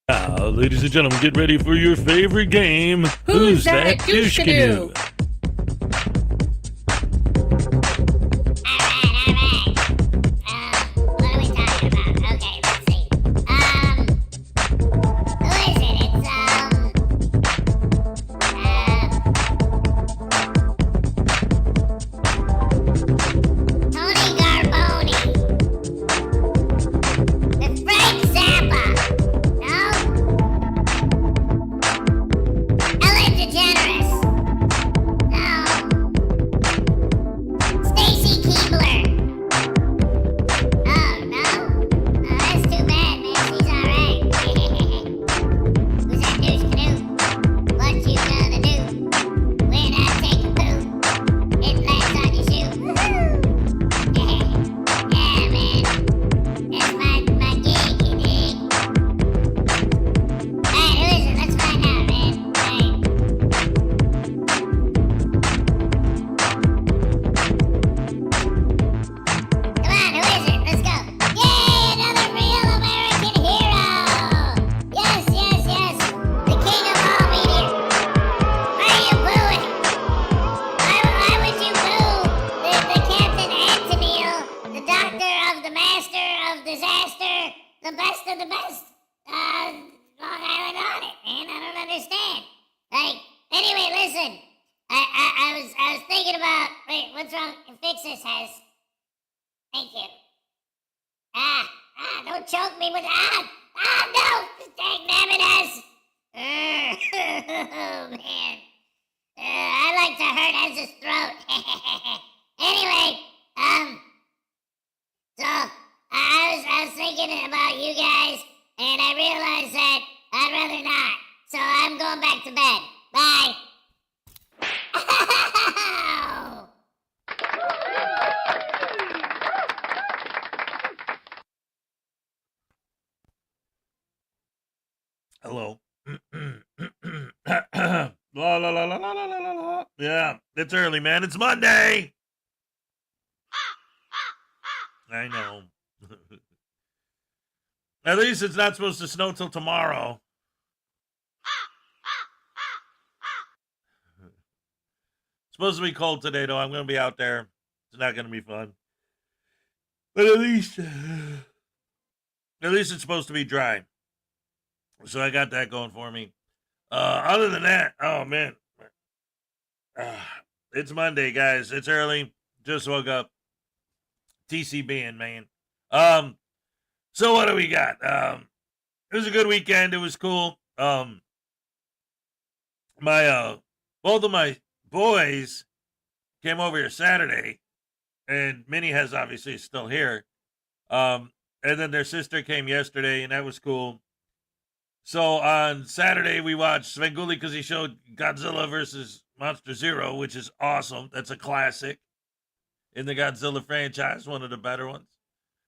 Ladies and gentlemen, get ready for your favorite game. Who's that douche canoe? What are we talking about? Okay, let's see. Who is it? It's Tony Garboni. It's Frank Zappa. No? Ellen DeGeneres. No. Stacy Keebler. Oh, no? Oh, that's too bad, man. She's alright. Who's that douche canoe? What you gonna do when I take a poo? It lands on your shoe. Woohoo! Yeah, man. That's my gig, you dig? Alright, who is it? Let's find out, man. Alright. Come on, who is it? Let's go. Yay, another real American hero! Yes, yes, yes. The king of all media. Why are you booing? Why would you boo the Captain Antonio, the doctor of the master of disaster, the best of the best? Long Island Audit, man. I don't understand. Like, anyway, listen. I was thinking about. Wait, what's wrong? Fix this, Hez. Thank you. Don't choke me with no! Dang nabbit, Hez. Oh, man. I like to hurt Hez's throat. Anyway, so I was thinking about you guys, and I realized that I'd rather not. So I'm going back to bed. Bye. Hello. La la la la la la la la la. Yeah, it's early, man. It's Monday. I know. At least it's not supposed to snow till tomorrow. It's supposed to be cold today, though. I'm going to be out there. It's not going to be fun. But at least it's supposed to be dry. So I got that going for me. Other than that, oh, man. It's Monday, guys. It's early. Just woke up. TCBing, man. So what do we got? It was a good weekend. It was cool. Both of my boys came over here Saturday, and Minnie has obviously still here. And then their sister came yesterday, and that was cool. So on Saturday we watched Svengoolie because he showed Godzilla versus Monster Zero, which is awesome. That's a classic in the Godzilla franchise, one of the better ones.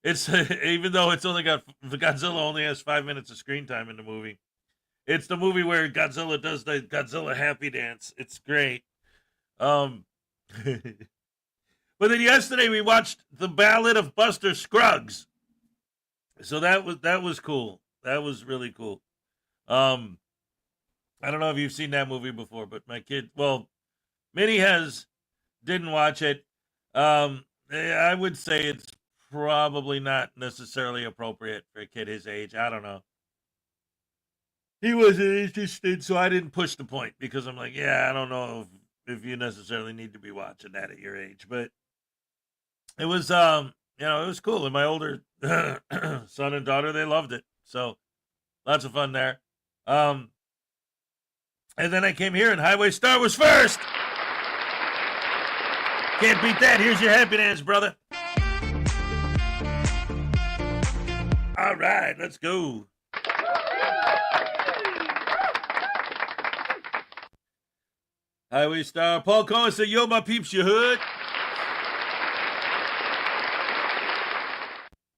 It's even though it's only got Godzilla only has 5 minutes of screen time in the movie. It's the movie where Godzilla does the Godzilla happy dance. It's great. But then yesterday we watched The Ballad of Buster Scruggs. So that was cool. That was really cool. I don't know if you've seen that movie before, but my kid, Minnie didn't watch it. I would say it's probably not necessarily appropriate for a kid his age. I don't know. He wasn't interested, so I didn't push the point because I'm like, yeah, I don't know if you necessarily need to be watching that at your age, but it was, it was cool. And my older son and daughter, they loved it. So lots of fun there. And then I came here and Highway Star was first. Can't beat that. Here's your happy dance, brother. All right, let's go. Highway Star. Paul Cohen said, yo, my peeps, you hood.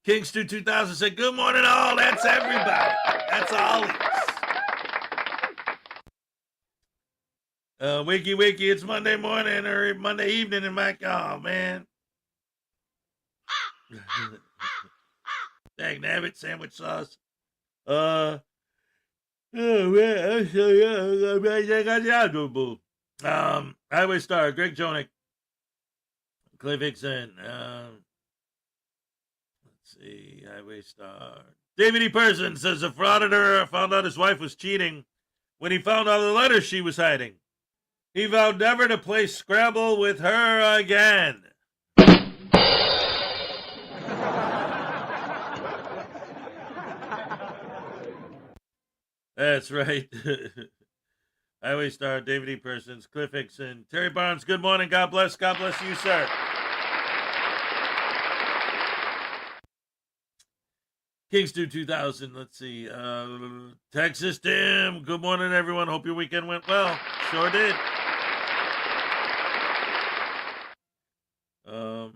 Kingster 2000 said, good morning, all. That's everybody. That's all. Wiki, it's Monday morning or Monday evening in my, oh, man. Dang nabbit, sandwich sauce. Oh man, I'm so young. I got the outdoor boo. Highway Star, Greg Jonick, Clay Vixen. Let's see, Highway Star. David E. Person says a frauditor found out his wife was cheating when he found out the letters she was hiding. He vowed never to play Scrabble with her again. That's right. Highway Star, David E. Persons, Cliff Hickson, Terry Barnes, good morning. God bless you, sir. Kingston 2000, let's see. Texas Tim, good morning, everyone. Hope your weekend went well. Sure did.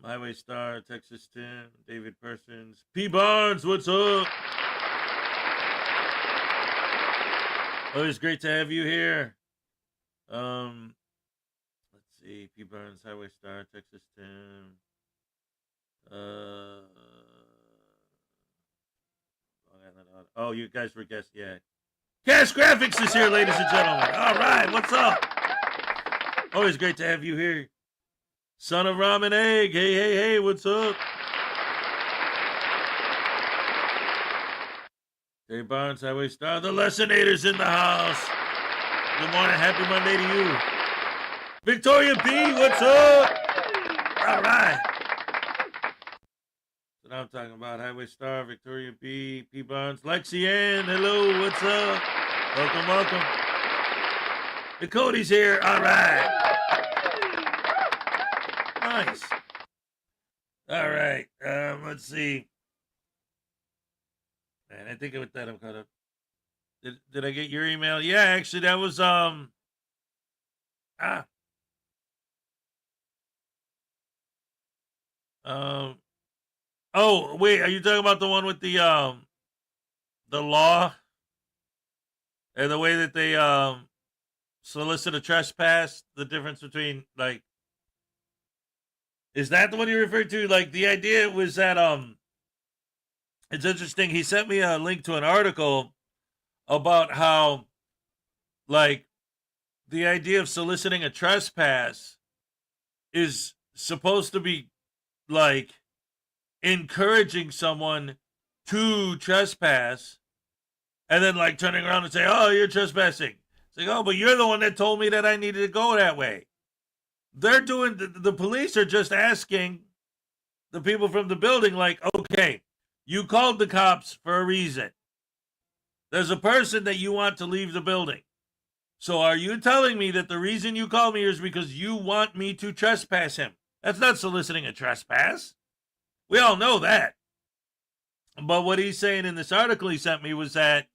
Highway Star, Texas Tim, David Persons, P. Barnes, what's up? Always great to have you here. Let's see, P. Barnes, Highway Star, Texas Tim. Oh, you guys were guests, yeah. Cash Graphics is here, ladies and gentlemen. All right, what's up? Always great to have you here. Son of Ramen Egg, hey, what's up? Terry Barnes, Highway Star, the Lessonators in the house. Good morning, happy Monday to you. Victoria B, what's up? All right. So now I'm talking about Highway Star, Victoria B, P. Barnes, Lexi Ann, hello, what's up? Welcome. The Cody's here, all right. Nice. All right, let's see. Man, I think with that I'm caught up. Did I get your email? Yeah, actually that was oh wait, are you talking about the one with the law and the way that they solicit a trespass? The difference between, like, is that the one you referred to? Like, the idea was that it's interesting. He sent me a link to an article about how, like, the idea of soliciting a trespass is supposed to be, like, encouraging someone to trespass and then, like, turning around and say, oh, you're trespassing. It's like, oh, but you're the one that told me that I needed to go that way. They're doing, the police are just asking the people from the building, like, okay, you called the cops for a reason. There's a person that you want to leave the building. So are you telling me that the reason you called me is because you want me to trespass him? That's not soliciting a trespass. We all know that. But what he's saying in this article he sent me was that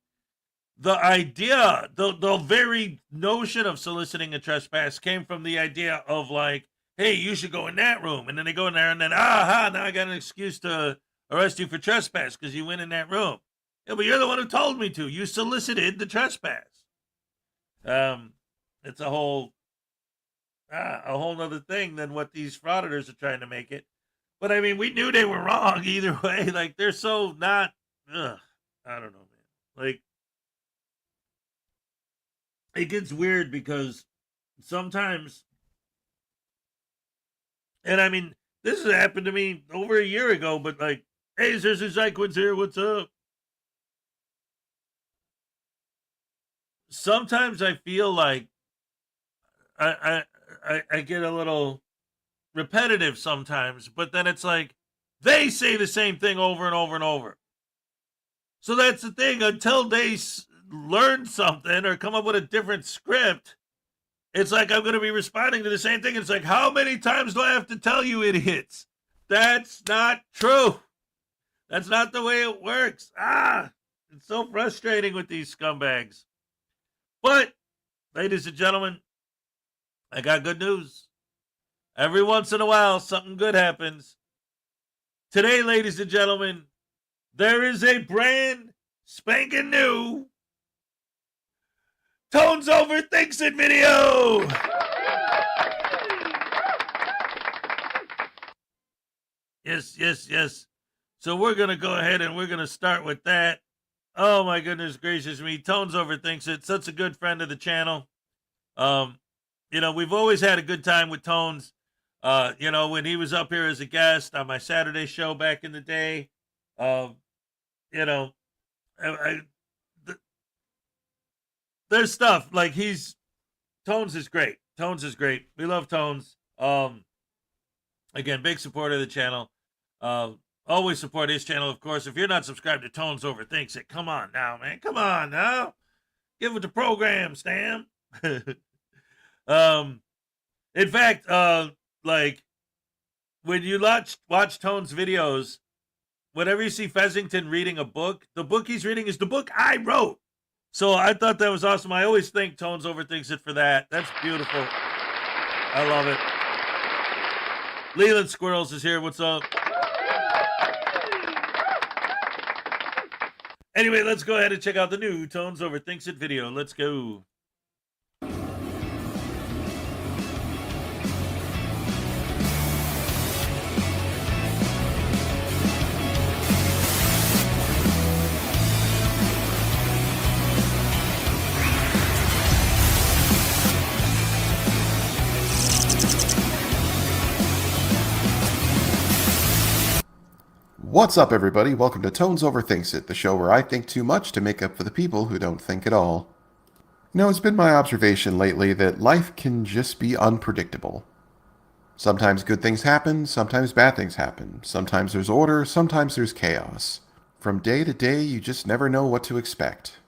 the idea, the very notion of soliciting a trespass came from the idea of, like, hey, you should go in that room. And then they go in there and then, now I got an excuse to arrest you for trespass because you went in that room. Yeah, but you're the one who told me to. You solicited the trespass. It's a whole nother thing than what these frauditors are trying to make it. But I mean, we knew they were wrong either way. Like, they're so not, I don't know, man. Like, it gets weird because sometimes, and I mean, this has happened to me over a year ago, but like, hey, there's Hezokuai here, what's up? Sometimes I feel like I get a little repetitive sometimes, but then it's like they say the same thing over and over and over. So that's the thing. Until they learn something or come up with a different script, it's like I'm going to be responding to the same thing. It's like, how many times do I have to tell you, idiots? That's not true. That's not the way it works. It's so frustrating with these scumbags. But, ladies and gentlemen, I got good news. Every once in a while, something good happens. Today, ladies and gentlemen, there is a brand spanking new Tones Overthinks It video. Yes. So we're going to go ahead and we're going to start with that. Oh my goodness gracious me. Tones overthinks it. Such a good friend of the channel. We've always had a good time with Tones. When he was up here as a guest on my Saturday show back in the day, there's stuff like Tones is great. Tones is great. We love Tones. Again, big supporter of the channel. Always support his channel, of course. If you're not subscribed to Tones Overthinks It, come on now, man. Come on now. Give it the program, Stam. In fact, like when you watch Tones videos, whenever you see Fessington reading a book, the book he's reading is the book I wrote. So I thought that was awesome. I always think Tones Overthinks It for that. That's beautiful. I love it. Leland Squirrels is here. What's up? Anyway, let's go ahead and check out the new Tones Overthinks It video. Let's go. What's up, everybody? Welcome to Tones Overthinks It, the show where I think too much to make up for the people who don't think at all. It's been my observation lately that life can just be unpredictable. Sometimes good things happen, sometimes bad things happen. Sometimes there's order, sometimes there's chaos. From day to day, you just never know what to expect.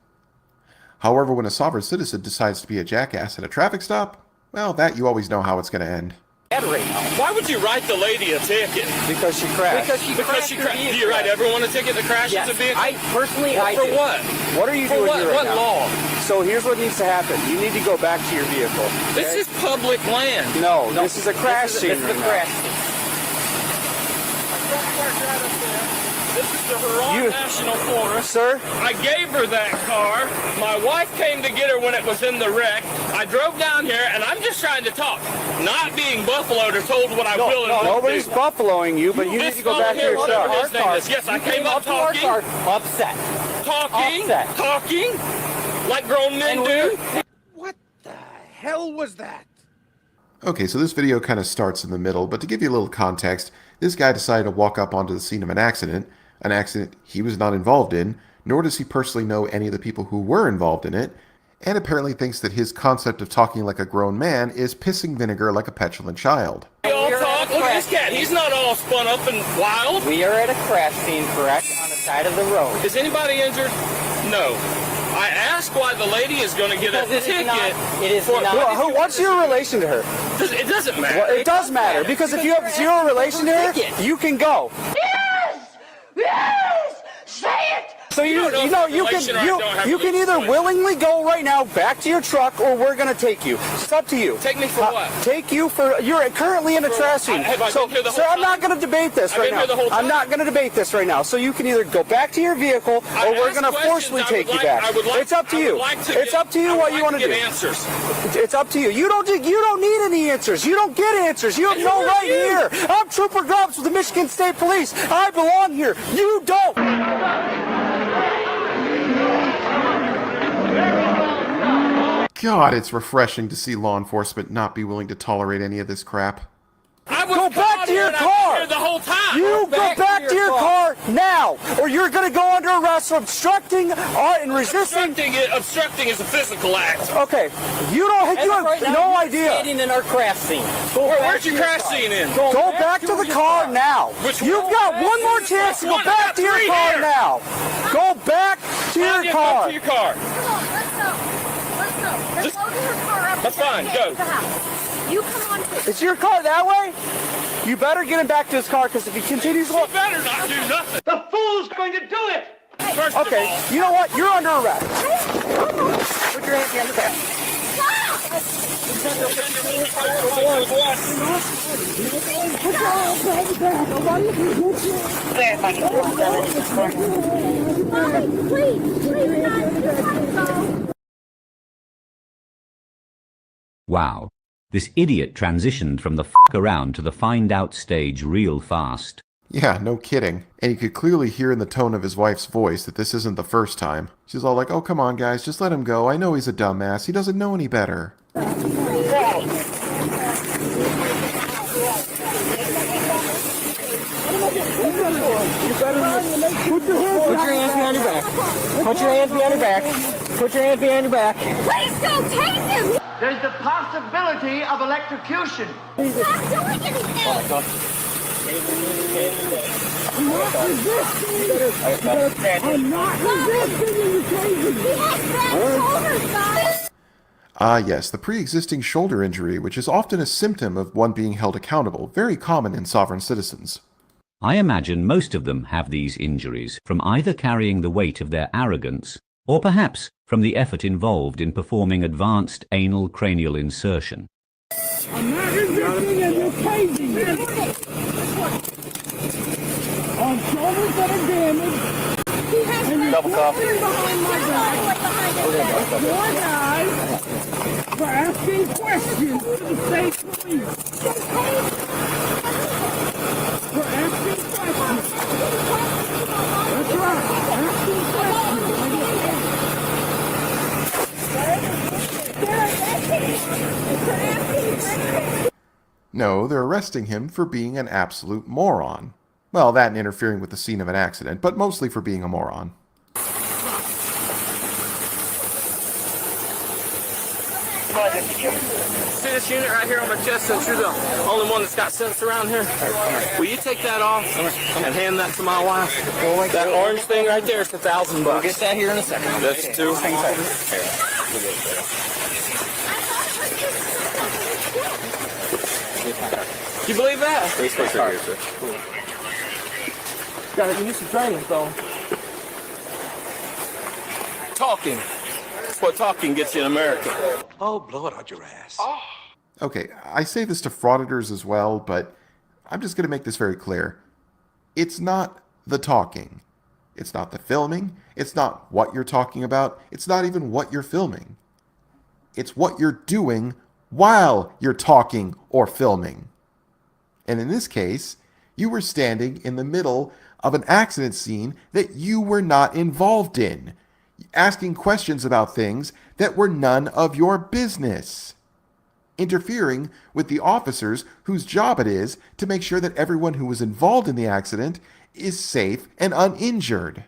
However, when a sovereign citizen decides to be a jackass at a traffic stop, well, that you always know how it's going to end. Why would you write the lady a ticket? Because she crashed. Because she crashed. Do you write everyone a ticket that crashes Yes. a vehicle? I personally, For do. what? What are you For doing what? here right What now? law? So here's what needs to happen. You need to go back to your vehicle. This okay? is public land. No, this is a crash scene. This is right a now. crash scene. This is the Huron National Forest. Sir? I gave her that car. My wife came to get her when it was in the wreck. I drove down here, and I'm just trying to talk. Not being buffaloed or told what I will and won't Nobody's do. buffaloing you, but you need This to go back to fellow your here, truck. whatever his name is. Yes, I came up talking. Upset. Talking, Upset. talking, like grown men do. What the hell was that? Okay, so this video kind of starts in the middle, but to give you a little context, this guy decided to walk up onto the scene of an accident he was not involved in, nor does he personally know any of the people who were involved in it, and apparently thinks that his concept of talking like a grown man is pissing vinegar like a petulant child. We all talk. Look at this cat. He's not all spun up and wild. We are at a crash scene, correct? On the side of the road. Is anybody injured? No. I asked why the lady is going to get a ticket. What's your relation to her? It doesn't matter. Well, it does matter, because if you have zero relation to her, you can go. Yes! Say it! So you don't know if it's relation or I don't have you can either relation. willingly go right now back to your truck, or we're gonna take you. It's up to you. Take me for what? Take you for you're currently in a trash scene. Have I So, been here the whole sir, I'm not time? gonna debate this I've right been now. here the whole I'm time? not gonna debate this right now. So you can either go back to your vehicle, or I we're asked gonna questions. forcefully I take would you back. It's up to you. It's up to you what you want to do. Get answers. It's up to you. You don't need any answers. You don't get answers. You have And no who are right you? here. I'm Trooper Grubbs with the Michigan State Police. I belong here. You don't. God, it's refreshing to see law enforcement not be willing to tolerate any of this crap. I was Go back caught to your here and I've car. been here the whole time. You go back to your car now, or you're going to go under arrest for obstructing and resisting. Obstructing is a physical act. Okay, you have no idea. Standing in our crash scene. Where's your crash scene in? Go back to the car now. You've got one more chance to go One, back to your three car here. now. Go back to your Get car. back to your car. Come on, let's go. Let's go. Let's go to her car. That's fine, go. You come on quick. Is your car that way? You better get him back to his car, because if he continues to You better not do nothing. The fool's going to do it! First of okay, all, you know what? You're under arrest. Put your hands behind the back. Mommy, please, not. Wow. This idiot transitioned from the around to the find out stage real fast. Yeah, no kidding. And you could clearly hear in the tone of his wife's voice that this isn't the first time. She's all like, oh, come on, guys, just let him go. I know he's a dumbass. He doesn't know any better. Put your hands behind your back. Put your hands behind your back. Put your hands behind your back. Please don't tase him! There's the possibility of electrocution. He's not doing anything! I'm not resisting you, crazy. He has bad shoulders, guys! Ah, yes, the pre-existing shoulder injury, which is often a symptom of one being held accountable, very common in sovereign citizens. I imagine most of them have these injuries from either carrying the weight of their arrogance or perhaps from the effort involved in performing advanced anal cranial insertion. I'm not resisting you, you're crazy. On shoulders that are damaged. He has Double cup. behind my back. Your guys for asking questions to the state police. For asking questions. That's right. Asking questions. No, they're arresting him for being an absolute moron. Well, that and interfering with the scene of an accident, but mostly for being a moron. See this unit right here on my chest, since you're the only one that's got sense around here? Will you take that off and hand that to my wife? That orange thing right there is $1,000. We'll get that here in a second. That's two. You believe that? Gotta use some training, though. Talking. That's what talking gets you in America. Oh, blow it out your ass. Okay, I say this to frauditors as well, but I'm just going to make this very clear. It's not the talking. It's not the filming. It's not what you're talking about. It's not even what you're filming. It's what you're doing while you're talking or filming. And in this case, you were standing in the middle of an accident scene that you were not involved in, asking questions about things that were none of your business, interfering with the officers whose job it is to make sure that everyone who was involved in the accident is safe and uninjured.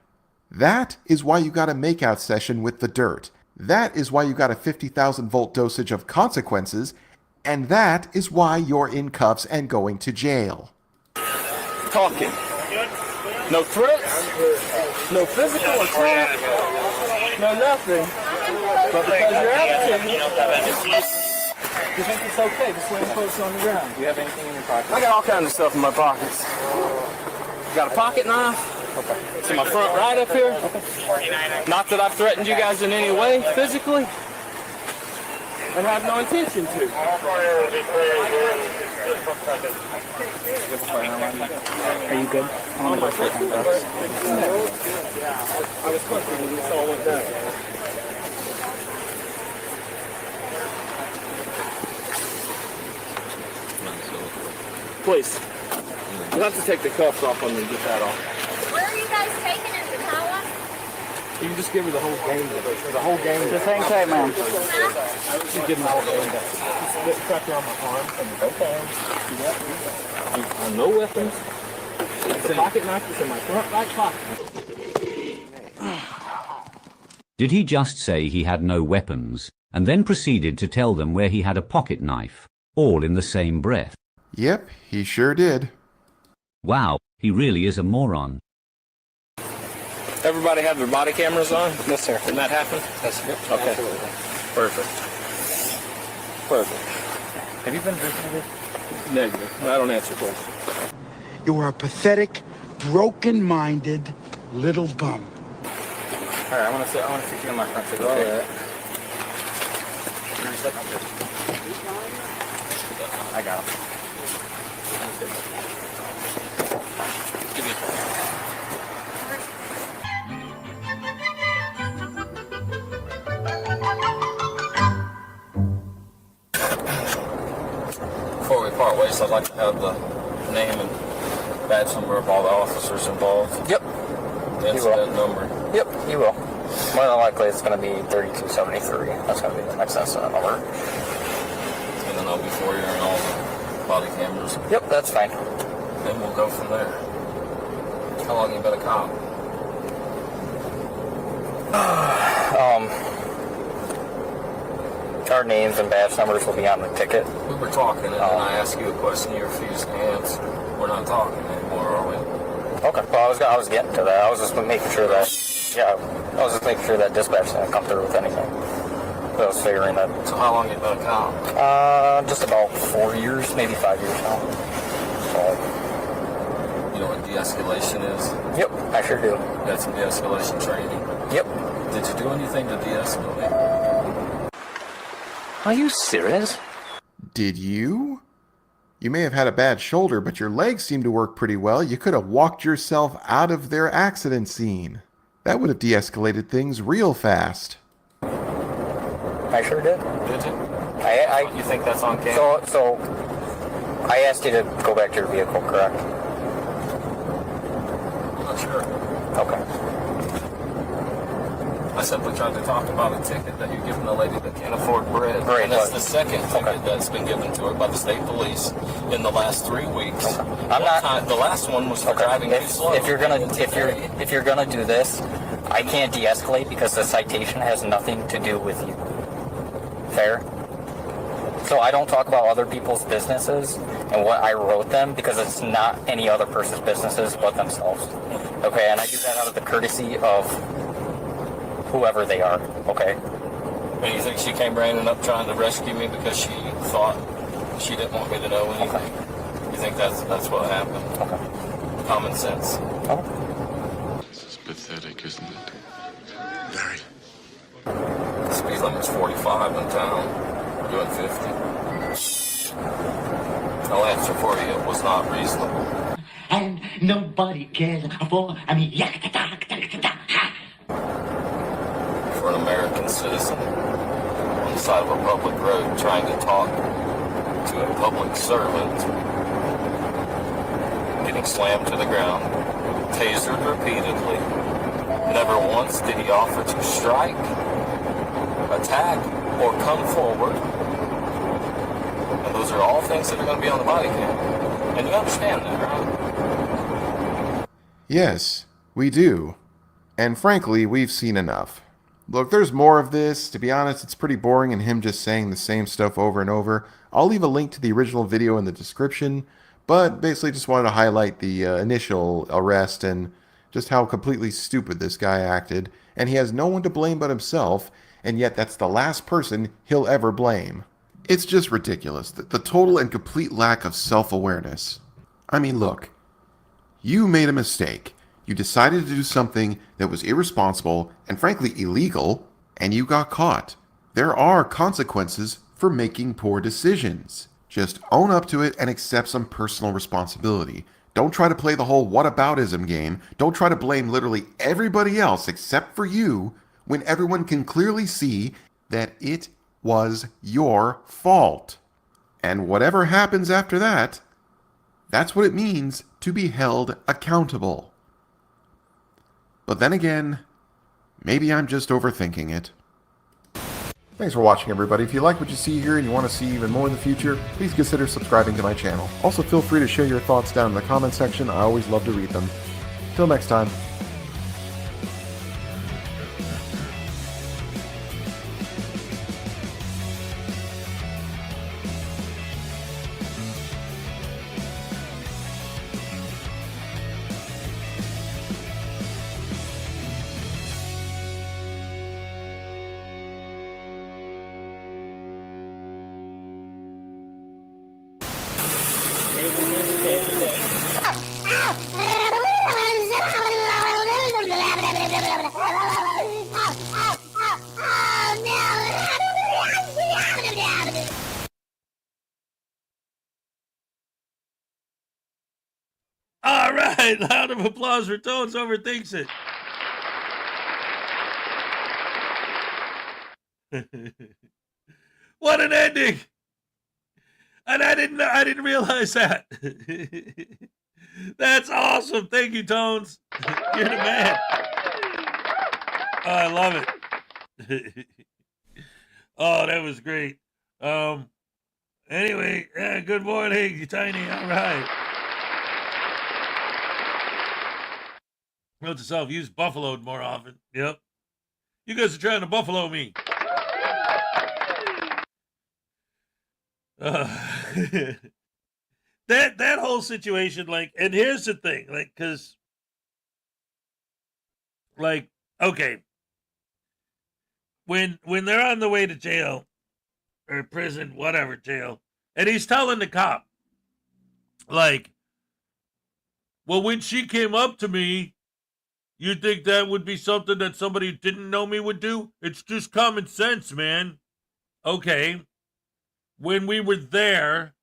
That is why you got a makeout session with the dirt. That is why you got a 50,000 volt dosage of consequences, and that is why you're in cuffs and going to jail. Talking. No threats, no physical attack, no nothing. But because you're advocating, you think it's okay to slam close on the ground. Do you have anything in your pocket? I got all kinds of stuff in my pockets. Got a pocket knife. Okay. It's in my front right up here. Okay. Not that I've threatened you guys in any way physically, and have no intention to. Are you good? I want to go for it. I was questioning when this all went down. Please. You'll have to take the cuffs off on me and get that off. Where are you guys taking him to Kawa? You can just give her the whole game. The whole game. Just hang tight, man. Just give him the whole game. Just strap you on my arm and both arms. No weapons. It's a pocket knife. It's in my front right pocket. Did he just say he had no weapons and then proceeded to tell them where he had a pocket knife, all in the same breath? Yep, he sure did. Wow, he really is a moron. Everybody have their body cameras on? Yes, sir. Didn't that happen? Yes, sir. Okay. Absolutely. Perfect. Perfect. Have you been drinking this? Negative. I don't answer questions. You are a pathetic, broken-minded little bum. All right, I want to sit you in my front seat. Okay. I got him. Give me a phone. Before we part ways, I'd like to have the name and badge number of all the officers involved? Yep. Incident number? Yep, you will. More than likely, it's going to be 3273. That's going to be the next incident number. And then I'll be for you and all the body cameras. Yep, that's fine. Then we'll go from there. How long you been a cop? Our names and badge numbers will be on the ticket. We were talking, and then I asked you a question you refused to answer. We're not talking anymore, are we? Okay. Well, I was getting to that. I was just making sure that, I was just making sure that dispatch didn't come through with anything. I was figuring that. So how long you been a cop? Just about 4 years, maybe 5 years now. So. You know what de-escalation is? Yep, I sure do. You had some de-escalation training? Yep. Did you do anything to de-escalate? Are you serious? Did you? You may have had a bad shoulder, but your legs seem to work pretty well. You could have walked yourself out of their accident scene. That would have de-escalated things real fast. I sure did. Did you? You think that's on camera? So, I asked you to go back to your vehicle, correct? I'm not sure. Okay. I simply tried to talk about a ticket that you're giving a lady that can't afford bread. Right, and that's the second ticket that's been given to her by the state police in the last 3 weeks. Okay. The last one was for driving too slow. If you're gonna do this, I can't de-escalate because the citation has nothing to do with you. Fair? So I don't talk about other people's businesses and what I wrote them because it's not any other person's businesses but themselves. Okay, and I do that out of the courtesy of whoever they are, okay? And you think she came running up trying to rescue me because she thought she didn't want me to know anything? Okay. You think that's what happened? Okay. Common sense. Okay. This is pathetic, isn't it? Very. The speed limit's 45 in town. We're doing 50. I'll answer for you. It was not reasonable. And nobody cares for, For an American citizen on the side of a public road trying to talk to a public servant, getting slammed to the ground, tasered repeatedly. Never once did he offer to strike, attack, or come forward. And those are all things that are going to be on the body cam. And you understand that, right? Yes, we do. And frankly, we've seen enough. Look, there's more of this. To be honest, it's pretty boring and him just saying the same stuff over and over. I'll leave a link to the original video in the description, but basically just wanted to highlight the initial arrest and just how completely stupid this guy acted. And he has no one to blame but himself, and yet that's the last person he'll ever blame. It's just ridiculous, the total and complete lack of self-awareness. I mean, look, you made a mistake. You decided to do something that was irresponsible and frankly illegal, and you got caught. There are consequences for making poor decisions. Just own up to it and accept some personal responsibility. Don't try to play the whole whataboutism game. Don't try to blame literally everybody else except for you when everyone can clearly see that it was your fault. And whatever happens after that, that's what it means to be held accountable. But then again, maybe I'm just overthinking it. Thanks for watching, everybody. If you like what you see here and you want to see even more in the future, please consider subscribing to my channel. Also, feel free to share your thoughts down in the comment section. I always love to read them. Till next time. All right, round of applause for Tones Overthinks It. What an ending! And I didn't realize that. That's awesome. Thank you, Tones. You're the man. Oh, I love it. Oh, that was great. Anyway, yeah, good morning, you Tiny. All right. Note to self, use buffaloed more often. Yep. You guys are trying to buffalo me. That whole situation, like, and here's the thing, like, because, like, okay, when they're on the way to jail or prison, whatever, jail, and he's telling the cop, like, well, when she came up to me, you think that would be something that somebody who didn't know me would do? It's just common sense, man. Okay. When we were there,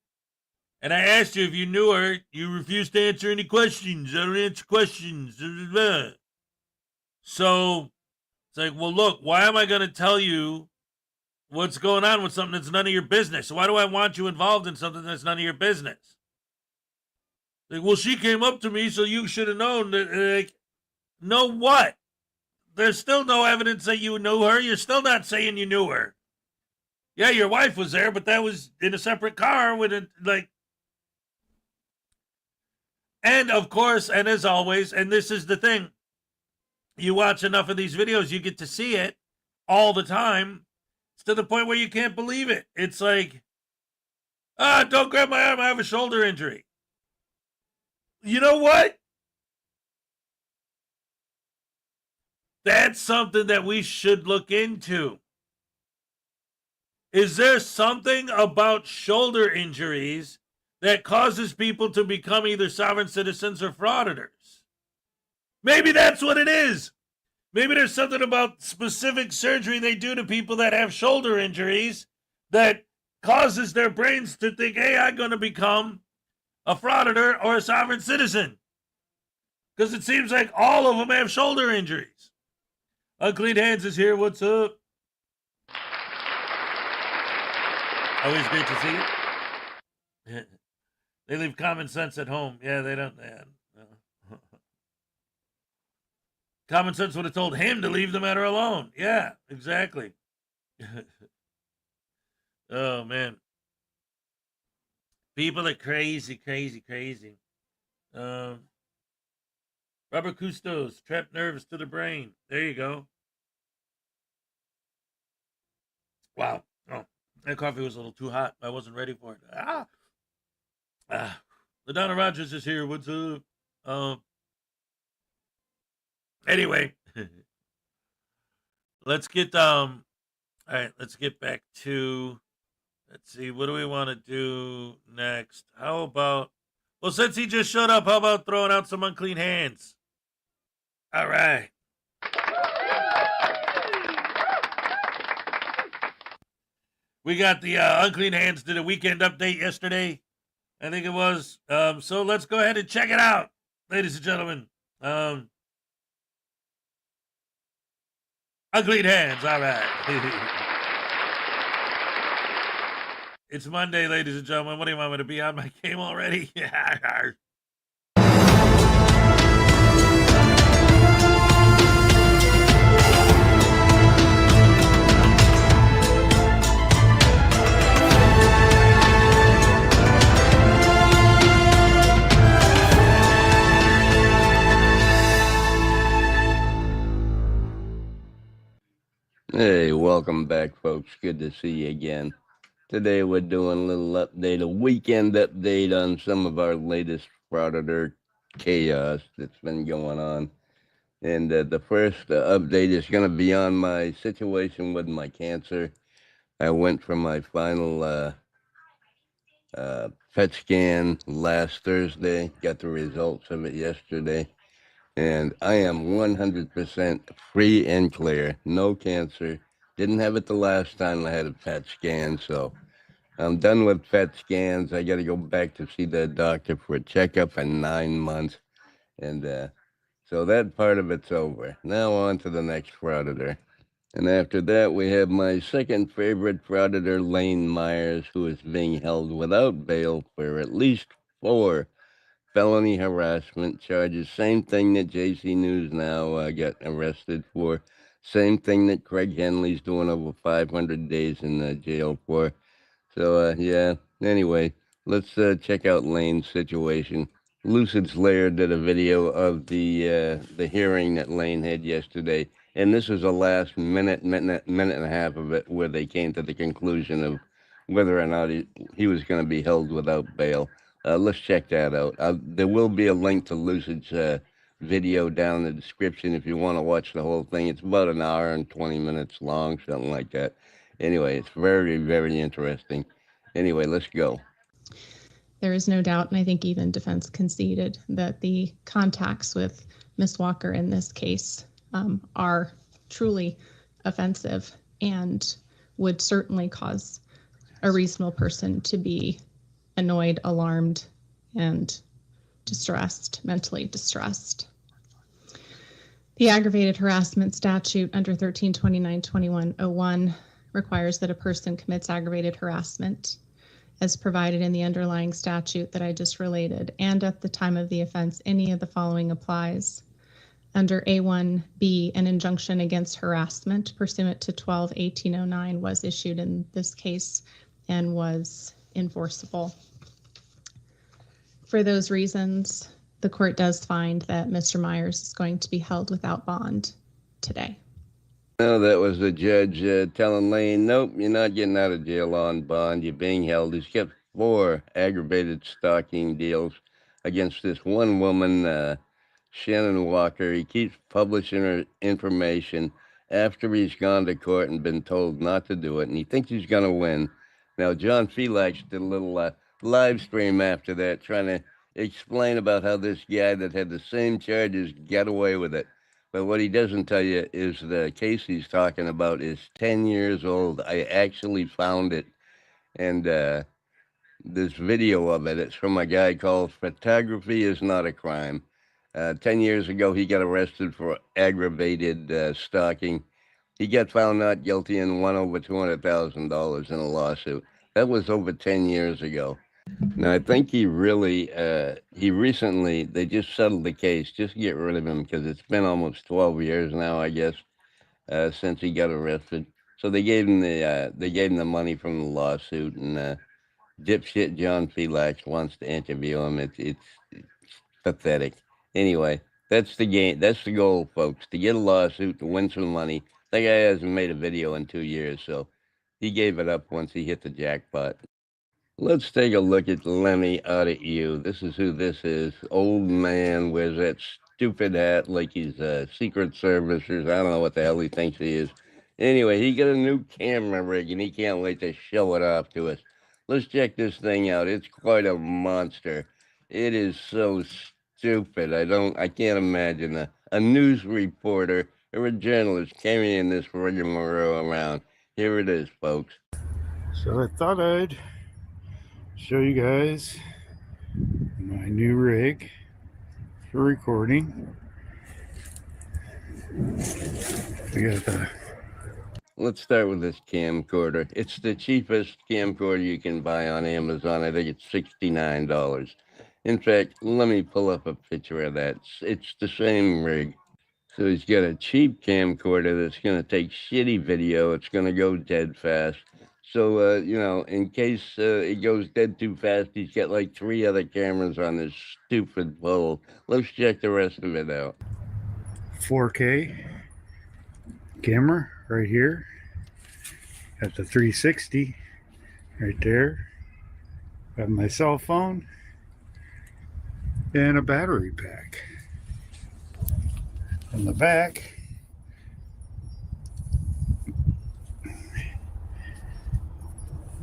and I asked you if you knew her, you refused to answer any questions. I don't answer questions. So it's like, well, look, why am I going to tell you what's going on with something that's none of your business? Why do I want you involved in something that's none of your business? Like, well, she came up to me, so you should have known. Like, know what? There's still no evidence that you knew her. You're still not saying you knew her. Yeah, your wife was there, but that was in a separate car with a, like. And of course, and as always, and this is the thing, you watch enough of these videos, you get to see it all the time. It's to the point where you can't believe it. It's like, don't grab my arm, I have a shoulder injury. You know what? That's something that we should look into. Is there something about shoulder injuries that causes people to become either sovereign citizens or frauditors? Maybe that's what it is. Maybe there's something about specific surgery they do to people that have shoulder injuries that causes their brains to think, hey, I'm going to become a frauditor or a sovereign citizen. Because it seems like all of them have shoulder injuries. Unclean Hands is here. What's up? Always great to see you. They leave common sense at home. Yeah, they don't. No. Common sense would have told him to leave the matter alone. Yeah, exactly. Oh, man. People are crazy, crazy, crazy. Robert Custos, trapped nerves to the brain. There you go. Wow. Oh, that coffee was a little too hot. I wasn't ready for it. LaDonna Rogers is here. What's up? Anyway, let's get all right, let's get back to, let's see, what do we want to do next? How about, well, since he just showed up, how about throwing out some unclean hands? All right. We got the unclean hands did a weekend update yesterday, I think it was. So let's go ahead and check it out, ladies and gentlemen. Unclean hands, all right. It's Monday, ladies and gentlemen. What do you want me to be on my game already? Hey, welcome back, folks. Good to see you again. Today we're doing a little update, a weekend update on some of our latest frauditor chaos that's been going on. And the first update is going to be on my situation with my cancer. I went for my final PET scan last Thursday, got the results of it yesterday. And I am 100% free and clear, no cancer. Didn't have it the last time I had a PET scan, so I'm done with PET scans. I got to go back to see the doctor for a checkup in 9 months. And so that part of it's over. Now on to the next frauditor. And after that, we have my second favorite frauditor, Lane Myers, who is being held without bail for at least 4 felony harassment charges. Same thing that JC News now got arrested for. Same thing that Craig Henley's doing over 500 days in jail for. So, yeah, anyway, let's check out Lane's situation. Lucid's Lair did a video of the hearing that Lane had yesterday, and this was the last minute and a half of it where they came to the conclusion of whether or not he was going to be held without bail. Let's check that out. There will be a link to Lucid's video down in the description if you want to watch the whole thing. It's about an hour and 20 minutes long, something like that. Anyway, it's very, very interesting. Anyway, let's go. There is no doubt, and I think even defense conceded, that the contacts with Ms. Walker in this case are truly offensive and would certainly cause a reasonable person to be annoyed, alarmed, and distressed, mentally distressed. The aggravated harassment statute under 1329-2101 requires that a person commits aggravated harassment as provided in the underlying statute that I just related, and at the time of the offense, any of the following applies. Under A1B, an injunction against harassment pursuant to 12-1809 was issued in this case and was enforceable. For those reasons, the court does find that Mr. Myers is going to be held without bond today. No, that was the judge telling Lane, nope, you're not getting out of jail on bond. You're being held. He's kept 4 aggravated stalking deals against this one woman, Shannon Walker. He keeps publishing her information after he's gone to court and been told not to do it, and he thinks he's going to win. Now, John Felix did a little live stream after that trying to explain about how this guy that had the same charges got away with it. But what he doesn't tell you is the case he's talking about is 10 years old. I actually found it. And this video of it, it's from a guy called Photography is Not a Crime. 10 years ago, he got arrested for aggravated stalking. He got found not guilty and won over $200,000 in a lawsuit. That was over 10 years ago. Now, I think he recently, they just settled the case just to get rid of him because it's been almost 12 years now, I guess, since he got arrested. So they gave him the money from the lawsuit, and dipshit John Felix wants to interview him. It's pathetic. Anyway, that's the game. That's the goal, folks, to get a lawsuit, to win some money. That guy hasn't made a video in 2 years, so he gave it up once he hit the jackpot. Let's take a look at Lemmy Audit U. This is who this is. Old man wears that stupid hat like he's a Secret Service or I don't know what the hell he thinks he is. Anyway, he got a new camera rig and he can't wait to show it off to us. Let's check this thing out. It's quite a monster. It is so stupid. I can't imagine a news reporter or a journalist carrying this rigmarole around. Here it is, folks. So I thought I'd show you guys my new rig for recording. Let's start with this camcorder. It's the cheapest camcorder you can buy on Amazon. I think it's $69. In fact, let me pull up a picture of that. It's the same rig. So he's got a cheap camcorder that's going to take shitty video. It's going to go dead fast. So, in case it goes dead too fast, he's got like 3 other cameras on this stupid pole. Let's check the rest of it out. 4K camera right here. Got the 360 right there. Got my cell phone and a battery pack. On the back,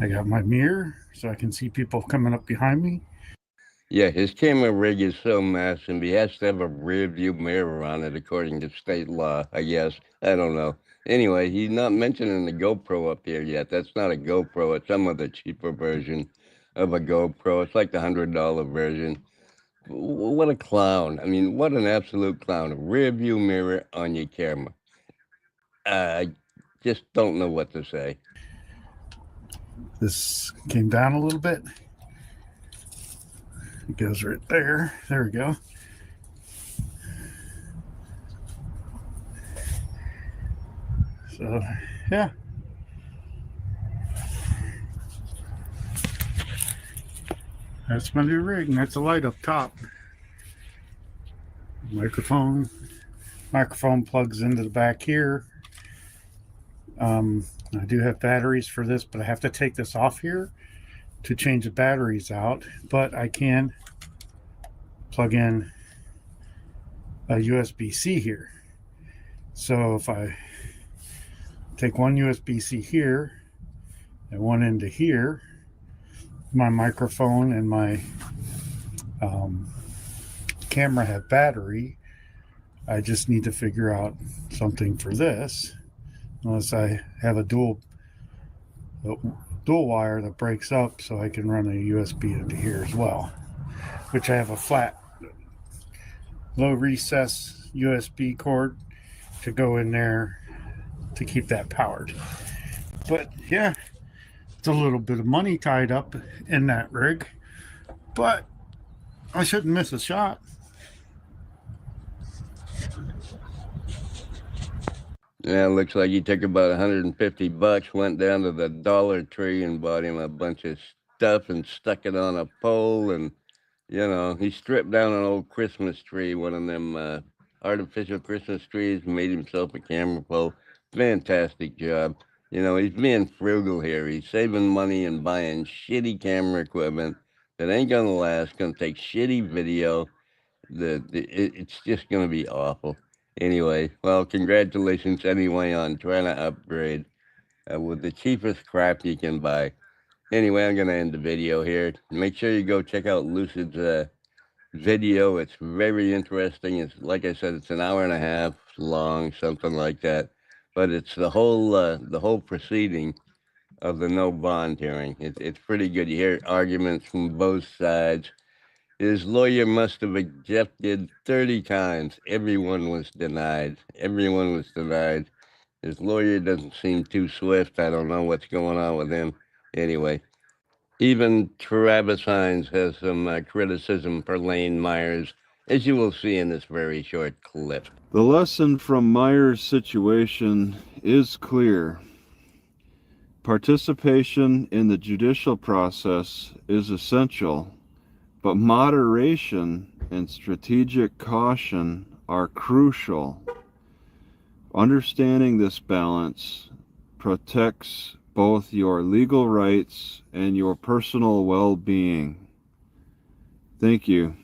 I got my mirror so I can see people coming up behind me. Yeah, his camera rig is so massive, he has to have a rear view mirror on it according to state law, I guess. I don't know. Anyway, he's not mentioning the GoPro up here yet. That's not a GoPro. It's some other cheaper version of a GoPro. It's like the $100 version. What a clown. I mean, what an absolute clown. A rear view mirror on your camera. I just don't know what to say. This came down a little bit. It goes right there. There we go. So, yeah. That's my new rig, and that's a light up top. Microphone plugs into the back here. I do have batteries for this, but I have to take this off here to change the batteries out. But I can plug in a USB-C here. So if I take one USB-C here and one into here, my microphone and my camera have battery. I just need to figure out something for this, unless I have a dual wire that breaks up, so I can run a USB into here as well, which I have a flat low recess USB cord to go in there to keep that powered. But yeah, it's a little bit of money tied up in that rig, but I shouldn't miss a shot. Yeah, it looks like he took about $150, went down to the Dollar Tree and bought him a bunch of stuff and stuck it on a pole. And, you know, he stripped down an old Christmas tree, one of them artificial Christmas trees, made himself a camera pole. Fantastic job. You know, he's being frugal here. He's saving money and buying shitty camera equipment that ain't going to last, going to take shitty video. It's just going to be awful. Anyway, well, congratulations anyway on trying to upgrade with the cheapest crap you can buy. Anyway, I'm going to end the video here. Make sure you go check out Lucid's video. It's very interesting. It's, like I said, it's an hour and a half long, something like that. But it's the whole proceeding of the no bond hearing. It's pretty good. You hear arguments from both sides. His lawyer must have objected 30 times. Everyone was denied. Everyone was denied. His lawyer doesn't seem too swift. I don't know what's going on with him. Anyway, even Travis Hines has some criticism for Lane Myers, as you will see in this very short clip. The lesson from Myers' situation is clear. Participation in the judicial process is essential, but moderation and strategic caution are crucial. Understanding this balance protects both your legal rights and your personal well-being. Thank you.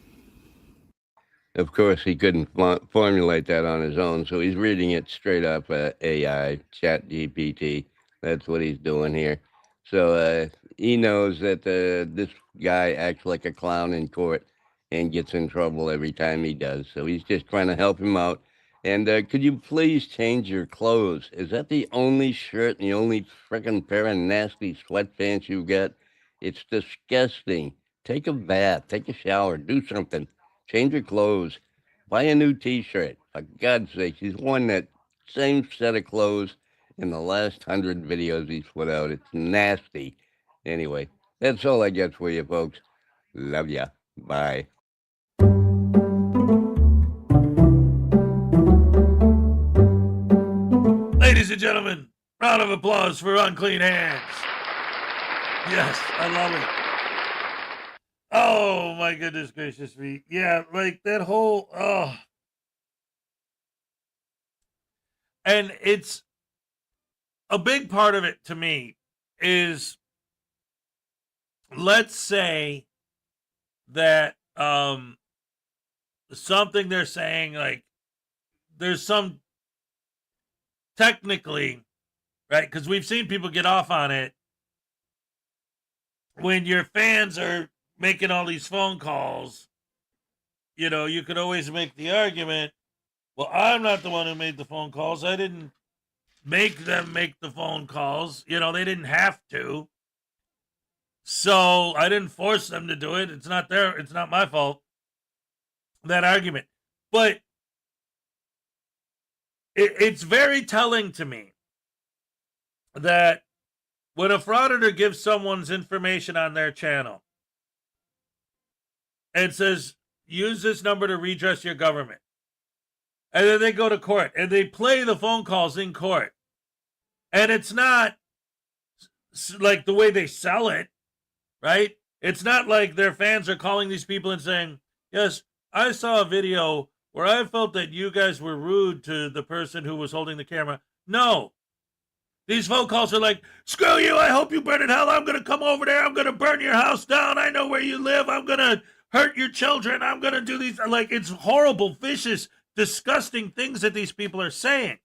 Of course, he couldn't formulate that on his own, so he's reading it straight up AI, ChatGPT. That's what he's doing here. So he knows that this guy acts like a clown in court and gets in trouble every time he does. So he's just trying to help him out. And could you please change your clothes? Is that the only shirt and the only frickin' pair of nasty sweatpants you've got? It's disgusting. Take a bath, take a shower, do something. Change your clothes. Buy a new T-shirt. For God's sake, he's worn that same set of clothes in the last 100 videos he's put out. It's nasty. Anyway, that's all I got for you, folks. Love ya. Bye. Ladies and gentlemen, round of applause for Unclean Hands. Yes, I love it. Oh, my goodness gracious me. Yeah, like that whole, And it's a big part of it to me is, let's say that something they're saying, like, there's some technically, right? Because we've seen people get off on it when your fans are making all these phone calls. You know, you could always make the argument, well, I'm not the one who made the phone calls. I didn't make them make the phone calls. You know, they didn't have to. So I didn't force them to do it. It's not my fault. That argument. But it's very telling to me that when a frauditor gives someone's information on their channel and says, use this number to redress your government. And then they go to court and they play the phone calls in court. And it's not like the way they sell it, right? It's not like their fans are calling these people and saying, yes, I saw a video where I felt that you guys were rude to the person who was holding the camera. No. These phone calls are like, screw you, I hope you burn in hell. I'm going to come over there. I'm going to burn your house down. I know where you live. I'm going to hurt your children. I'm going to do these. Like, it's horrible, vicious, disgusting things that these people are saying.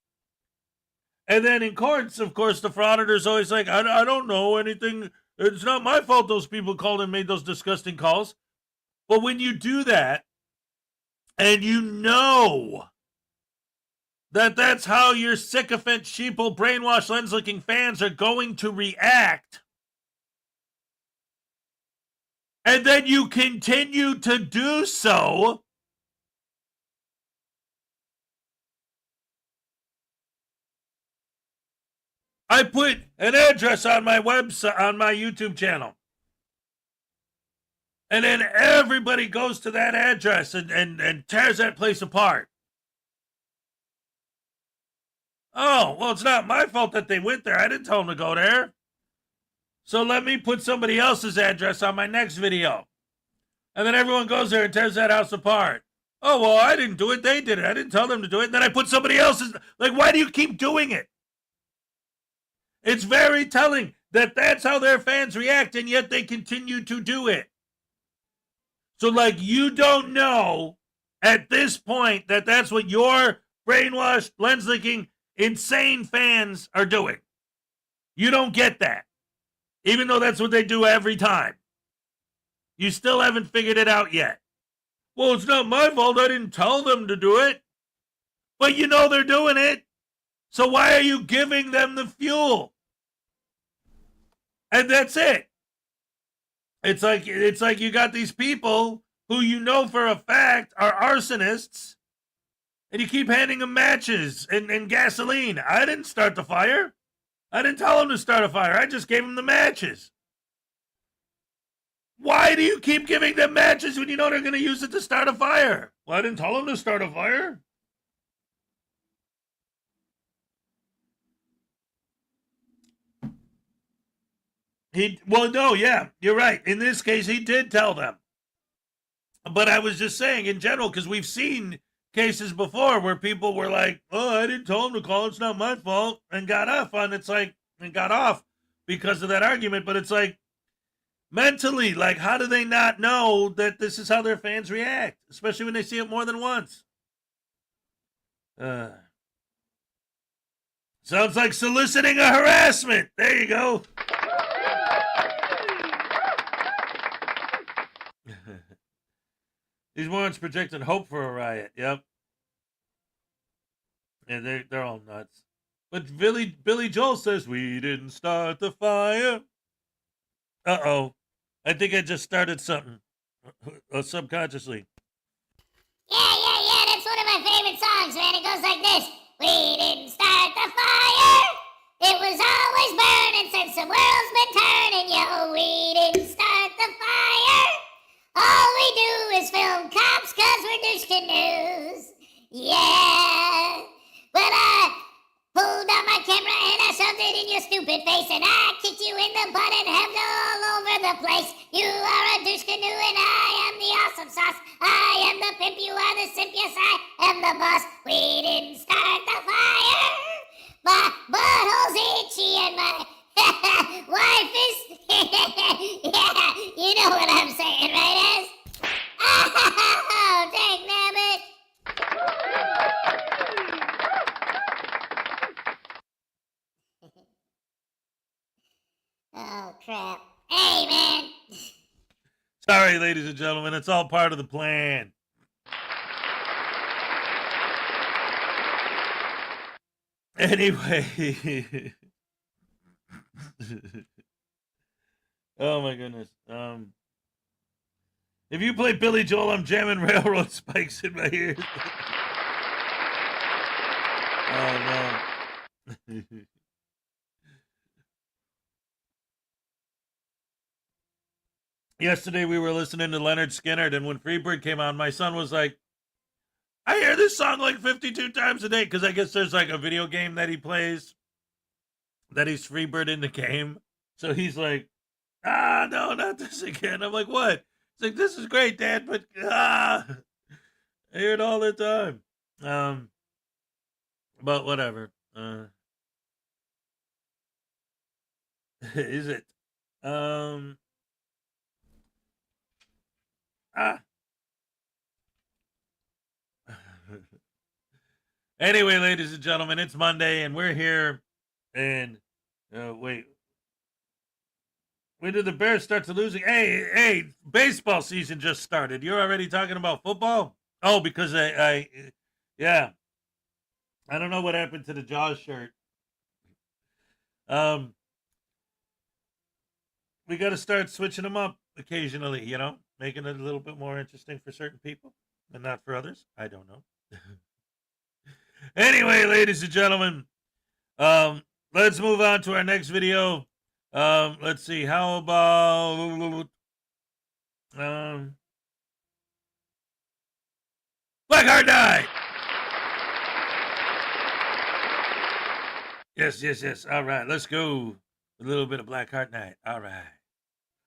And then in courts, of course, the frauditor's always like, I don't know anything. It's not my fault those people called and made those disgusting calls. But when you do that, and you know that that's how your sycophant, sheeple, brainwashed, lens-licking fans are going to react, and then you continue to do so, I put an address on my website, on my YouTube channel. And then everybody goes to that address and tears that place apart. Oh, well, it's not my fault that they went there. I didn't tell them to go there. So let me put somebody else's address on my next video. And then everyone goes there and tears that house apart. Oh, well, I didn't do it. They did it. I didn't tell them to do it. And then I put somebody else's. Like, why do you keep doing it? It's very telling that that's how their fans react, and yet they continue to do it. So, like, you don't know at this point that that's what your brainwashed, lens-licking, insane fans are doing. You don't get that. Even though that's what they do every time. You still haven't figured it out yet. Well, it's not my fault. I didn't tell them to do it. But you know they're doing it. So why are you giving them the fuel? And that's it. It's like you got these people who you know for a fact are arsonists, and you keep handing them matches and gasoline. I didn't start the fire. I didn't tell them to start a fire. I just gave them the matches. Why do you keep giving them matches when you know they're going to use it to start a fire? Well, I didn't tell them to start a fire. You're right. In this case, he did tell them. But I was just saying in general, because we've seen cases before where people were like, oh, I didn't tell him to call, it's not my fault, and got off on, and got off because of that argument. But it's like, mentally, like, how do they not know that this is how their fans react, especially when they see it more than once? Sounds like soliciting a harassment. There you go. These morons projected hope for a riot. Yep. And they're all nuts. But Billy Joel says, we didn't start the fire. Uh-oh. I think I just started something. Subconsciously. Yeah, that's one of my favorite songs, man. It goes like this. We didn't start the fire. It was always burning since the world's been turning. Yo, we didn't start the fire. All we do is film cops cause we're douche news. Yeah. But I pulled out my camera and I shoved it in your stupid face, and I kicked you in the butt and have it all over the place. You are a douche canoe and I am the awesome sauce. I am the pimp, you are the simp, yes I am the boss. We didn't start the fire. My butthole's itchy and my wife is... Yeah, you know what I'm saying, right, Ez? Oh, dang nabbit. Oh, crap. Hey, man. Sorry, ladies and gentlemen. It's all part of the plan. Anyway. Oh, my goodness. If you play Billy Joel, I'm jamming railroad spikes in my ears. Oh, no. yesterday we were listening to Leonard Skinner, and when Freebird came on, my son was like, I hear this song like 52 times a day, because I guess there's like a video game that he plays that he's Freebird in the game. So he's like, no, not this again. I'm like, what? He's like, this is great, Dad, but I hear it all the time. But whatever. Is it? Anyway, ladies and gentlemen, it's Monday, and we're here. And wait, when did the Bears start to losing? Hey, baseball season just started. You're already talking about football? Oh, because yeah, I don't know what happened to the Jaws shirt. We got to start switching them up occasionally, making it a little bit more interesting for certain people and not for others. I don't know. Anyway, ladies and gentlemen, let's move on to our next video. Let's see. How about Black Heart Night? Yes. All right, let's go. A little bit of Black Heart Night. All right.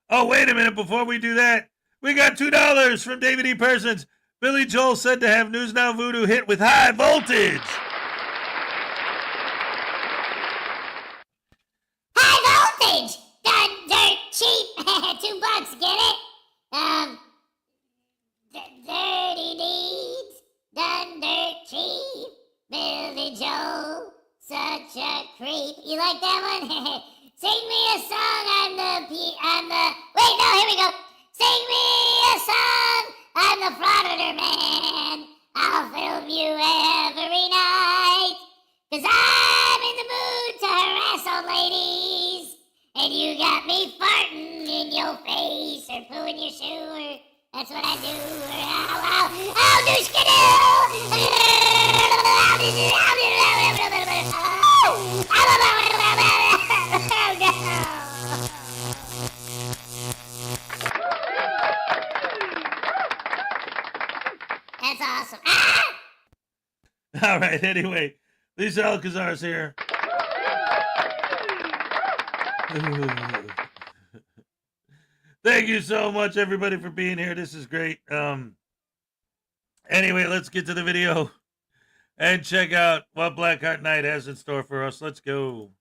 Oh, wait a minute. Before we do that, we got $2 from David E. Persons. Billy Joel said to have News Now Voodoo hit with high voltage. High voltage! Done dirt cheap. $2, get it? Dirty deeds, done dirt cheap. Billy Joel, such a creep. You like that one? Sing me a song, wait, no, here we go. Sing me a song, I'm the Frauditor man. I'll film you every night. 'Cause I'm in the mood to harass old ladies. And you got me farting in your face or poo in your shoe, or that's what I do. I'll do That's awesome. All right, anyway, Lisa Alcazar's here. Thank you so much, everybody, for being here. This is great. Anyway, let's get to the video and check out what Black Heart Night has in store for us. Let's go.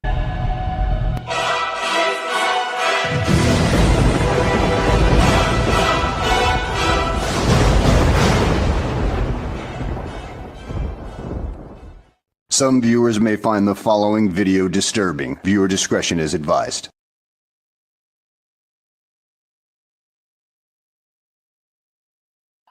Some viewers may find the following video disturbing. Viewer discretion is advised.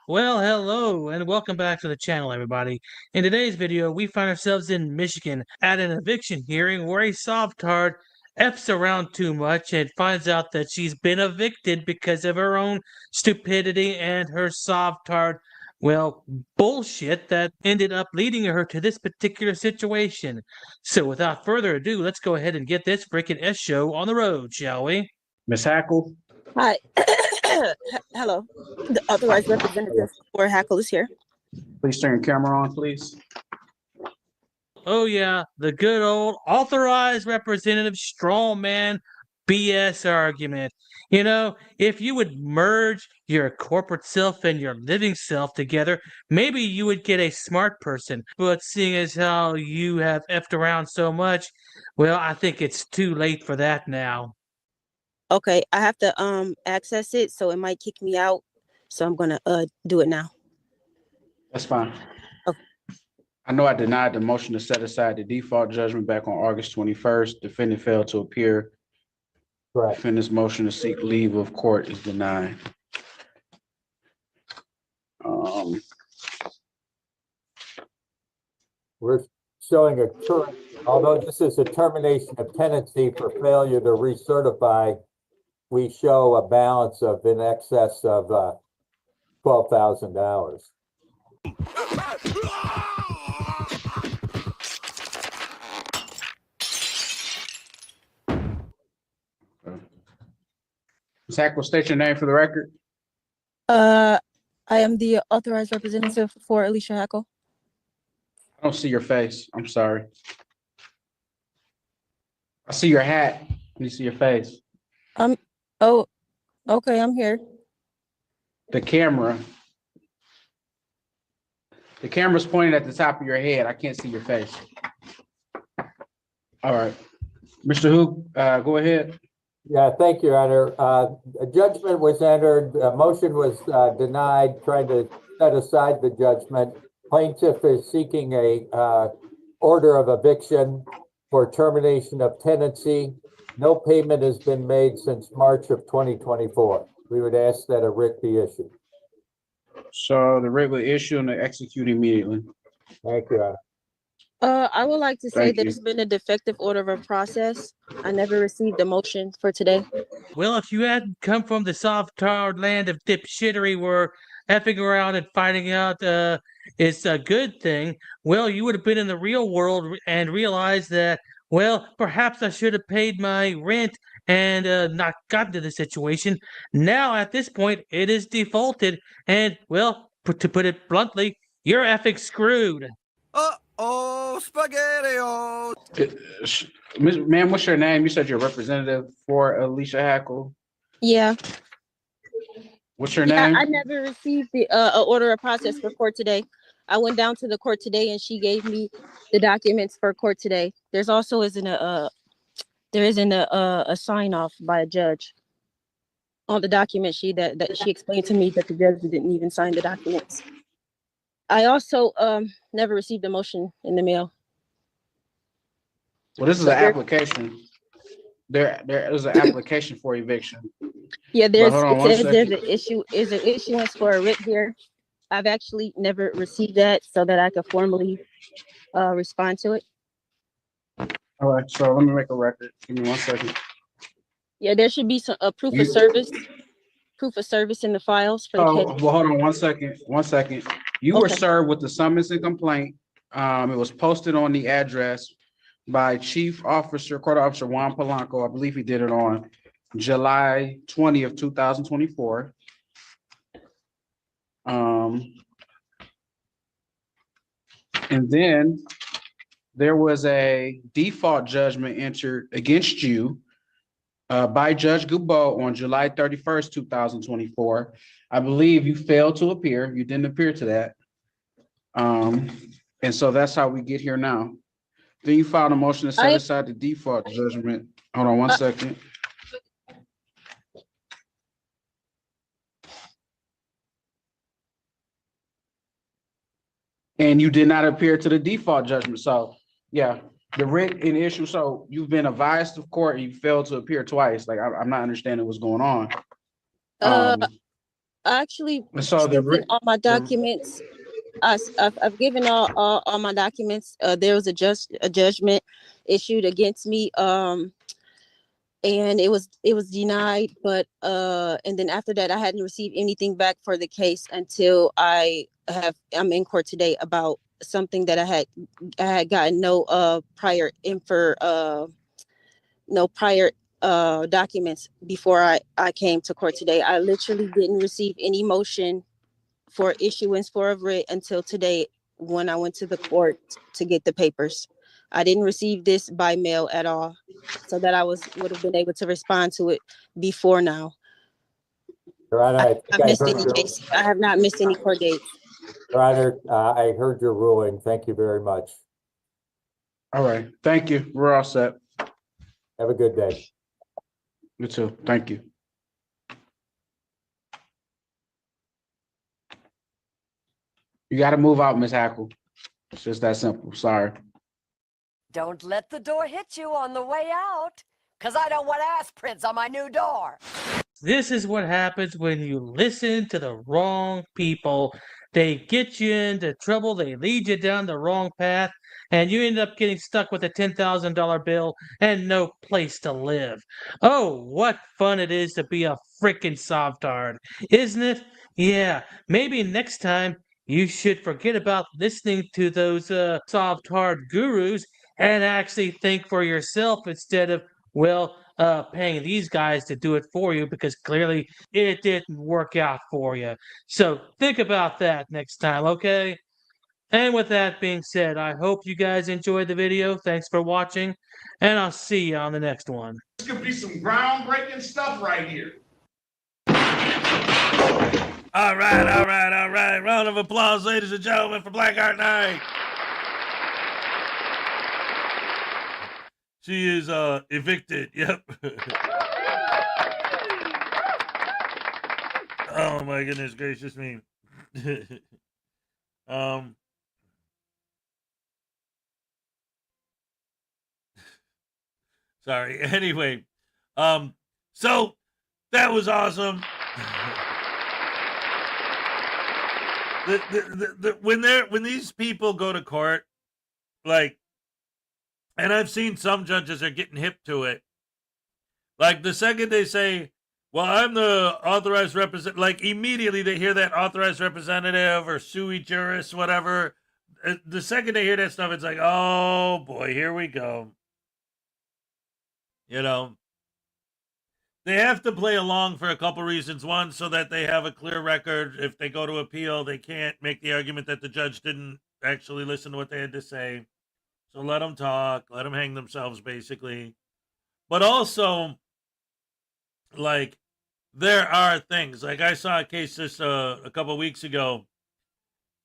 Well, hello, and welcome back to the channel, everybody. In today's video, we find ourselves in Michigan at an eviction hearing where a sovtard F's around too much and finds out that she's been evicted because of her own stupidity and her sovtard, well, bullshit that ended up leading her to this particular situation. So without further ado, let's go ahead and get this freaking S show on the road, shall we? Miss Hackle. Hi. Hello. The authorized representative for Hackle is here. Please turn your camera on, please. Oh yeah, the good old authorized representative strongman BS argument. You know, if you would merge your corporate self and your living self together, maybe you would get a smart person. But seeing as how you have effed around so much, well, I think it's too late for that now. Okay, I have to access it, so it might kick me out. So I'm gonna do it now. That's fine. Okay. I know I denied the motion to set aside the default judgment back on August 21st. Defendant failed to appear. Right. Defendant's motion to seek leave of court is denied. We're showing although this is a termination of tenancy for failure to recertify, we show a balance of in excess of $12,000. Ms. Hackle, state your name for the record. I am the authorized representative for Alicia Hackle. I don't see your face. I'm sorry. I see your hat. Let me see your face. Oh, okay, I'm here. The camera's pointing at the top of your head. I can't see your face. All right. Mr. Hu, go ahead. Yeah, thank you, Your Honor. A judgment was entered, a motion was denied, trying to set aside the judgment. Plaintiff is seeking a order of eviction for termination of tenancy. No payment has been made since March of 2024. We would ask that a writ be issued. So the writ will issue and execute immediately. Thank you, Your Honor. I would like to say Thank you. there's been a defective order of process. I never received a motion for today. Well, if you hadn't come from the soft-hard land of dipshittery where effing around and finding out it's a good thing, well, you would have been in the real world and realized that, well, perhaps I should have paid my rent and not gotten to the situation. Now, at this point, it is defaulted, and, well, to put it bluntly, you're effing screwed. Oh, spaghetti-o! Ma'am, what's your name? You said you're representative for Alicia Hackle. Yeah. What's your Yeah, name? I never received the order of process for court today. I went down to the court today and she gave me the documents for court today. There's also isn't a sign off by a judge on the document sheet that she explained to me that the judge didn't even sign the documents. I also never received a motion in the mail. Well, this is an application. There is an application for eviction. Yeah, But hold on one there's second. an issuance for a writ here. I've actually never received that so that I could formally respond to it. All right, so let me make a record. Give me 1 second. Yeah, there should be some proof of service in the files for the Oh, case. well, hold on 1 second. 1 second. You were Okay. served with the summons and complaint. It was posted on the address by Chief Officer, Court Officer Juan Polanco. I believe he did it on July 20th, 2024. And then there was a default judgment entered against you by Judge Goubeau on July 31st, 2024. I believe you failed to appear. You didn't appear to that. And so that's how we get here now. Then you filed a motion to set aside the default judgment. Hold on 1 second. And you did not appear to the default judgment. So yeah, the writ in issue. So you've been advised of court and you failed to appear twice. Like I'm not understanding what's going on. Actually, So the given all my documents. I've given all my documents. There was a judgment issued against me, and it was denied. But and then after that, I hadn't received anything back for the case until I'm in court today about something that I had gotten no prior documents before I came to court today. I literally didn't receive any motion for issuance for a writ until today when I went to the court to get the papers. I didn't receive this by mail at all, so that I would have been able to respond to it before now. Your Honor, I have not missed any court dates. Your Honor, I heard your ruling. Thank you very much. All right. Thank you. We're all set. Have a good day. You too. Thank you. You got to move out, Ms. Hackle. It's just that simple. Sorry. Don't let the door hit you on the way out, because I don't want ass prints on my new door. This is what happens when you listen to the wrong people. They get you into trouble, they lead you down the wrong path, and you end up getting stuck with a $10,000 bill and no place to live. Oh, what fun it is to be a frickin' sovtard, isn't it? Yeah, maybe next time you should forget about listening to those sovtard gurus and actually think for yourself instead of, well, paying these guys to do it for you because clearly it didn't work out for you. So think about that next time, okay? And with that being said, I hope you guys enjoyed the video. Thanks for watching, and I'll see you on the next one. This could be some groundbreaking stuff right here. All right, all right, all right. Round of applause, ladies and gentlemen, for Black Art Night. She is evicted. Yep. Oh my goodness gracious me. Sorry. Anyway, so that was awesome. When these people go to court, like, and I've seen some judges are getting hip to it. Like the second they say, "Well, I'm the authorized representative," like immediately they hear that authorized representative or sui juris, whatever. The second they hear that stuff, it's like, oh boy, here we go. You know, they have to play along for a couple reasons. One, so that they have a clear record. If they go to appeal, they can't make the argument that the judge didn't actually listen to what they had to say. So let them talk, let them hang themselves, basically. But also, like, there are things. Like, I saw a case just a couple weeks ago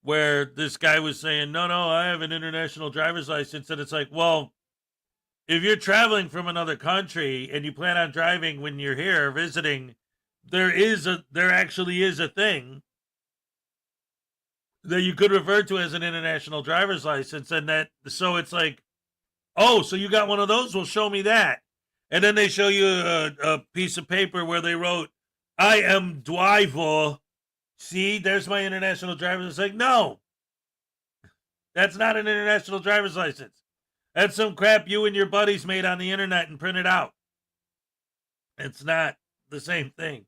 where this guy was saying, no, I have an international driver's license. And it's like, well, if you're traveling from another country and you plan on driving when you're here visiting, there actually is a thing that you could refer to as an international driver's license. And that, so it's like, oh, so you got one of those? Well, show me that. And then they show you a piece of paper where they wrote, I am driver. See, there's my international driver's. It's like, no, that's not an international driver's license. That's some crap you and your buddies made on the internet and printed out. It's not the same thing.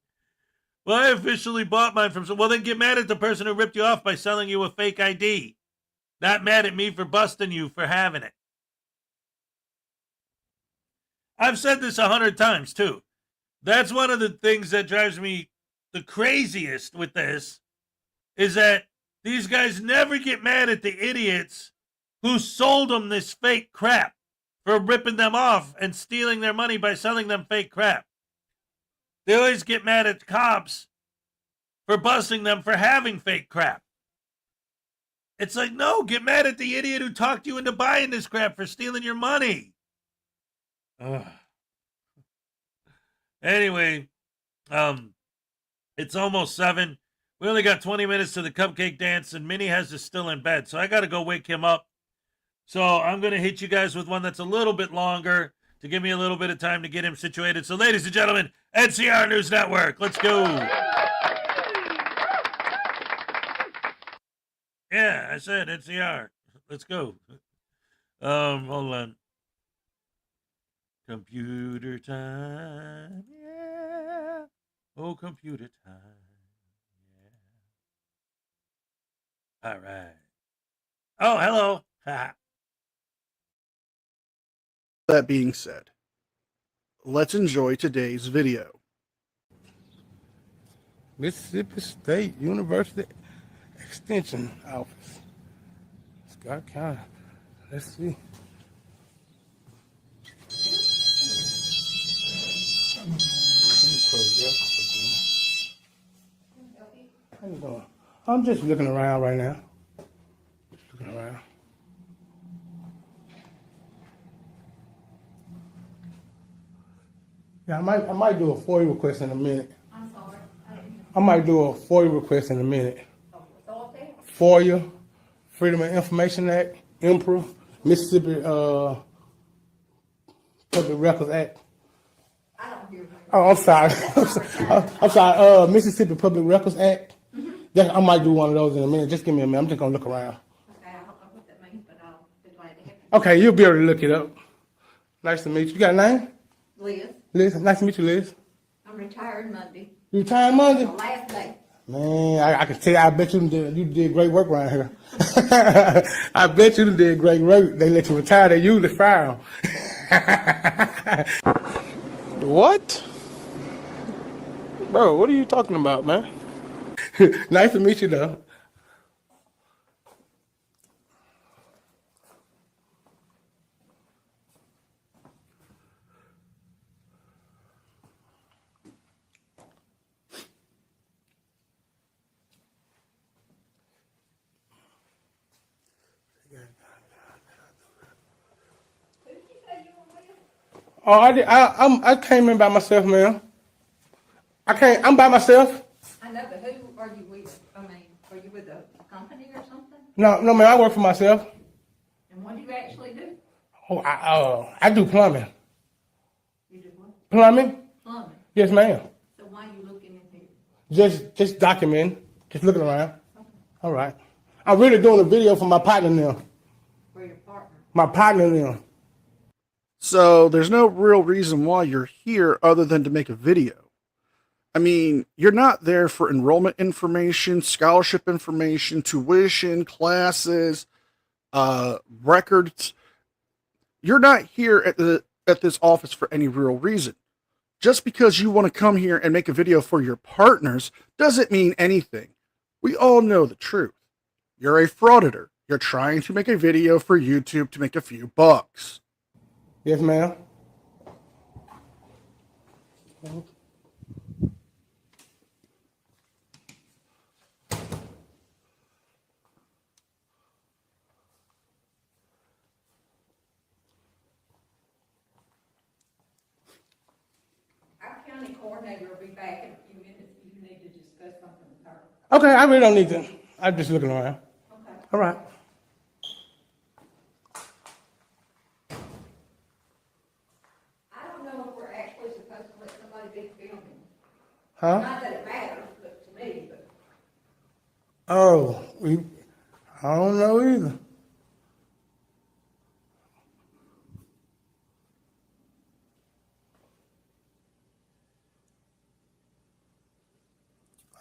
Well, I officially bought mine from some. Well, then get mad at the person who ripped you off by selling you a fake ID. Not mad at me for busting you for having it. I've said this 100 times, too. That's one of the things that drives me the craziest with this, is that these guys never get mad at the idiots who sold them this fake crap for ripping them off and stealing their money by selling them fake crap. They always get mad at cops for busting them for having fake crap. It's like, no, get mad at the idiot who talked you into buying this crap for stealing your money. Ugh. Anyway, it's almost 7. We only got 20 minutes to the cupcake dance, and Minnie has us still in bed, so I got to go wake him up. So I'm going to hit you guys with one that's a little bit longer to give me a little bit of time to get him situated. So, ladies and gentlemen, NCR News Network, let's go. Yeah, I said NCR. Let's go. Hold on. Computer time, yeah. Oh, computer time, yeah. All right. Oh, hello. That being said, let's enjoy today's video. Mississippi State University Extension Office. Scott County. Let's see. How you doing? I'm just looking around right now. Just looking around. Yeah, I might do a FOIA request in a minute. I'm sorry. I might do a FOIA request in a minute. FOIA, Freedom of Information Act, IMPRA, Mississippi Public Records Act. I don't hear. Oh, I'm sorry. I'm sorry. Mississippi Public Records Act. I might do one of those in a minute. Just give me a minute. I'm just gonna look around. Okay, I don't know what that means, but I'll be glad to hear. Okay, you'll be able to look it up. Nice to meet you. You got a name? Liz, Liz. Nice to meet you, Liz. I'm retired Monday. You retired Monday? The last day. Man, I can tell you, I bet you did great work around here. I bet you did great work. They let you retire, they usually fire them. What? Bro, what are you talking about, man? Nice to meet you, though. Oh, I came in by myself, man. I'm by myself. I know, but who are you with? I mean, are you with a company or something? No, man, I work for myself. And what do you actually do? Oh, I do plumbing. You do what? Plumbing? Plumbing. Yes, ma'am. So why are you looking in here? Just documenting, just looking around. All right. I'm really doing a video for my partner now. For your partner? My partner now. So there's no real reason why you're here other than to make a video. I mean, you're not there for enrollment information, scholarship information, tuition, classes, records. You're not here at this office for any real reason. Just because you want to come here and make a video for your partners doesn't mean anything. We all know the truth. You're a frauditor. You're trying to make a video for YouTube to make a few bucks. Yes, ma'am. Our county coordinator will be back in a few minutes. You need to discuss something with her. Okay, I really don't need to. I'm just looking around. Okay. All right. I don't know if we're actually supposed to let somebody be filming. Huh? Not that it matters, but to me, but. Oh, I don't know either.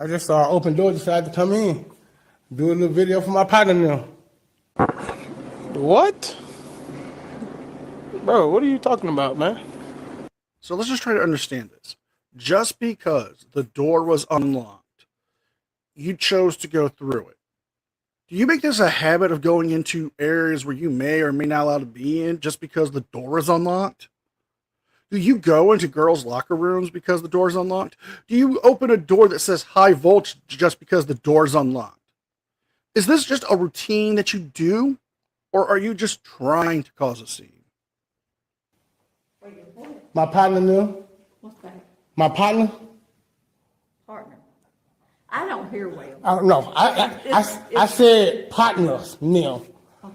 I just saw an open door, decided to come in, do a little video for my partner now. What? Bro, what are you talking about, man? So let's just try to understand this. Just because the door was unlocked, you chose to go through it. Do you make this a habit of going into areas where you may or may not allow to be in just because the door is unlocked? Do you go into girls' locker rooms because the door is unlocked? Do you open a door that says high voltage just because the door is unlocked? Is this just a routine that you do? Or are you just trying to cause a scene? My partner knew. What's that? My partner? Partner. I don't hear well. No, I said partners, Neil. Okay.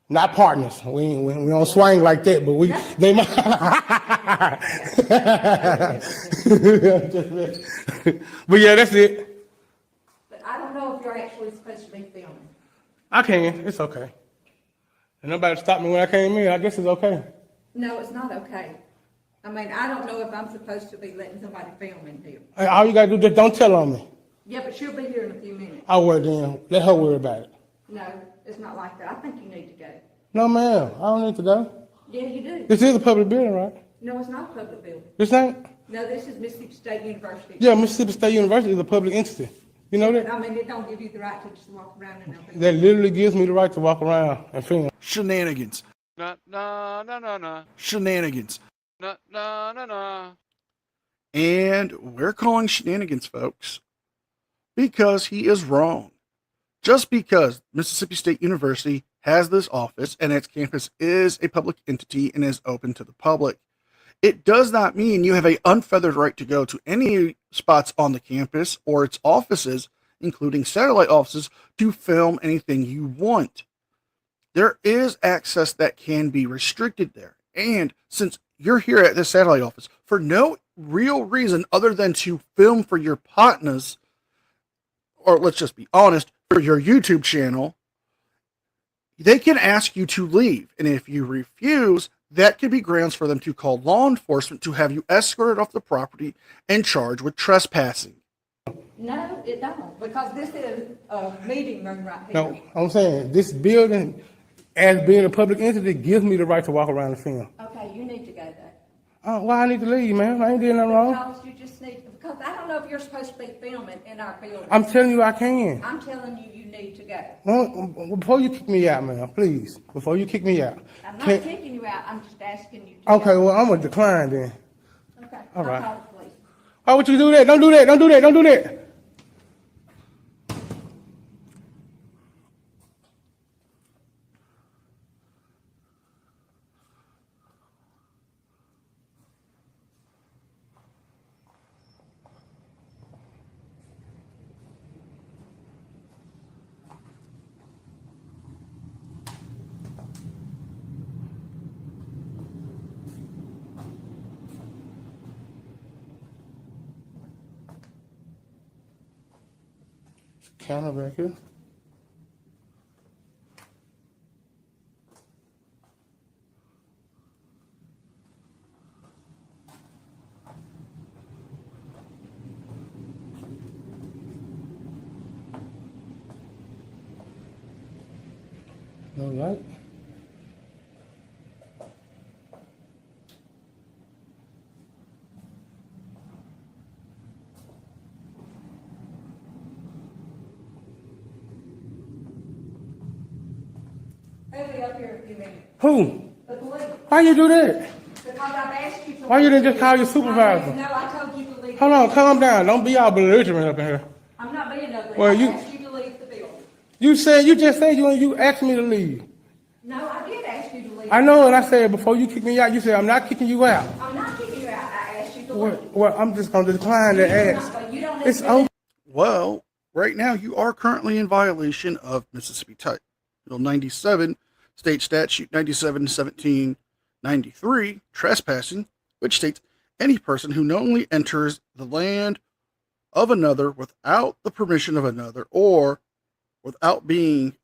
Not partners. We don't swing like that, but they might. But yeah, that's it. But I don't know if you're actually supposed to be filming. I can. It's okay. And nobody stopped me when I came in. I guess it's okay. No, it's not okay. I mean, I don't know if I'm supposed to be letting somebody film in here. Hey, all you gotta do is just don't tell on me. Yeah, but she'll be here in a few minutes. I'll worry then. Let her worry about it. No, it's not like that. I think you need to go. No, ma'am. I don't need to go. Yeah, you do. This is a public building, right? No, it's not a public building. This ain't? No, this is Mississippi State University. Yeah, Mississippi State University is a public entity. You know that? I mean, it don't give you the right to just walk around and everything. That literally gives me the right to walk around and film. Shenanigans. No, no, no, no, no. Shenanigans. No, no, no, no. And we're calling shenanigans, folks, because he is wrong. Just because Mississippi State University has this office and its campus is a public entity and is open to the public, it does not mean you have an unfeathered right to go to any spots on the campus or its offices, including satellite offices, to film anything you want. There is access that can be restricted there. And since you're here at this satellite office for no real reason other than to film for your partners, or let's just be honest, for your YouTube channel, they can ask you to leave. And if you refuse, that could be grounds for them to call law enforcement to have you escorted off the property and charged with trespassing. No, it don't, because this is a meeting room right here. No, I'm saying this building, as being a public entity, gives me the right to walk around and film. Okay, you need to go there. Why I need to leave, ma'am? I ain't doing nothing wrong. Because you just need, because I don't know if you're supposed to be filming in our building. I'm telling you I can. I'm telling you, you need to go. Well, before you kick me out, ma'am, please. Before you kick me out. I'm not kicking you out, I'm just asking you to Okay, go. well, I'm going to decline then. Okay, All right. I'll call the police. Why would you do that? Don't do that. Don't do that. Don't do that. Counter back here. No light. They'll be up here in a few minutes. Who? The police. Why you do that? Because I've asked you to. Why you didn't just leave. call your supervisor? No, I told you to leave. Hold on, calm down. Don't be all belligerent up in here. I'm not being ugly. Well, I you- asked you to leave the building. You just said you asked me to leave. No, I did ask you to leave. I know, and I said before you kick me out, you said I'm not kicking you out. I'm not kicking you out. I asked you to leave. Well, I'm just going to decline to ask. You don't It's necessarily- over. Well, right now you are currently in violation of Mississippi Title 97, State Statute 97-1793, trespassing, which states any person who knowingly enters the land of another without the permission of another or without being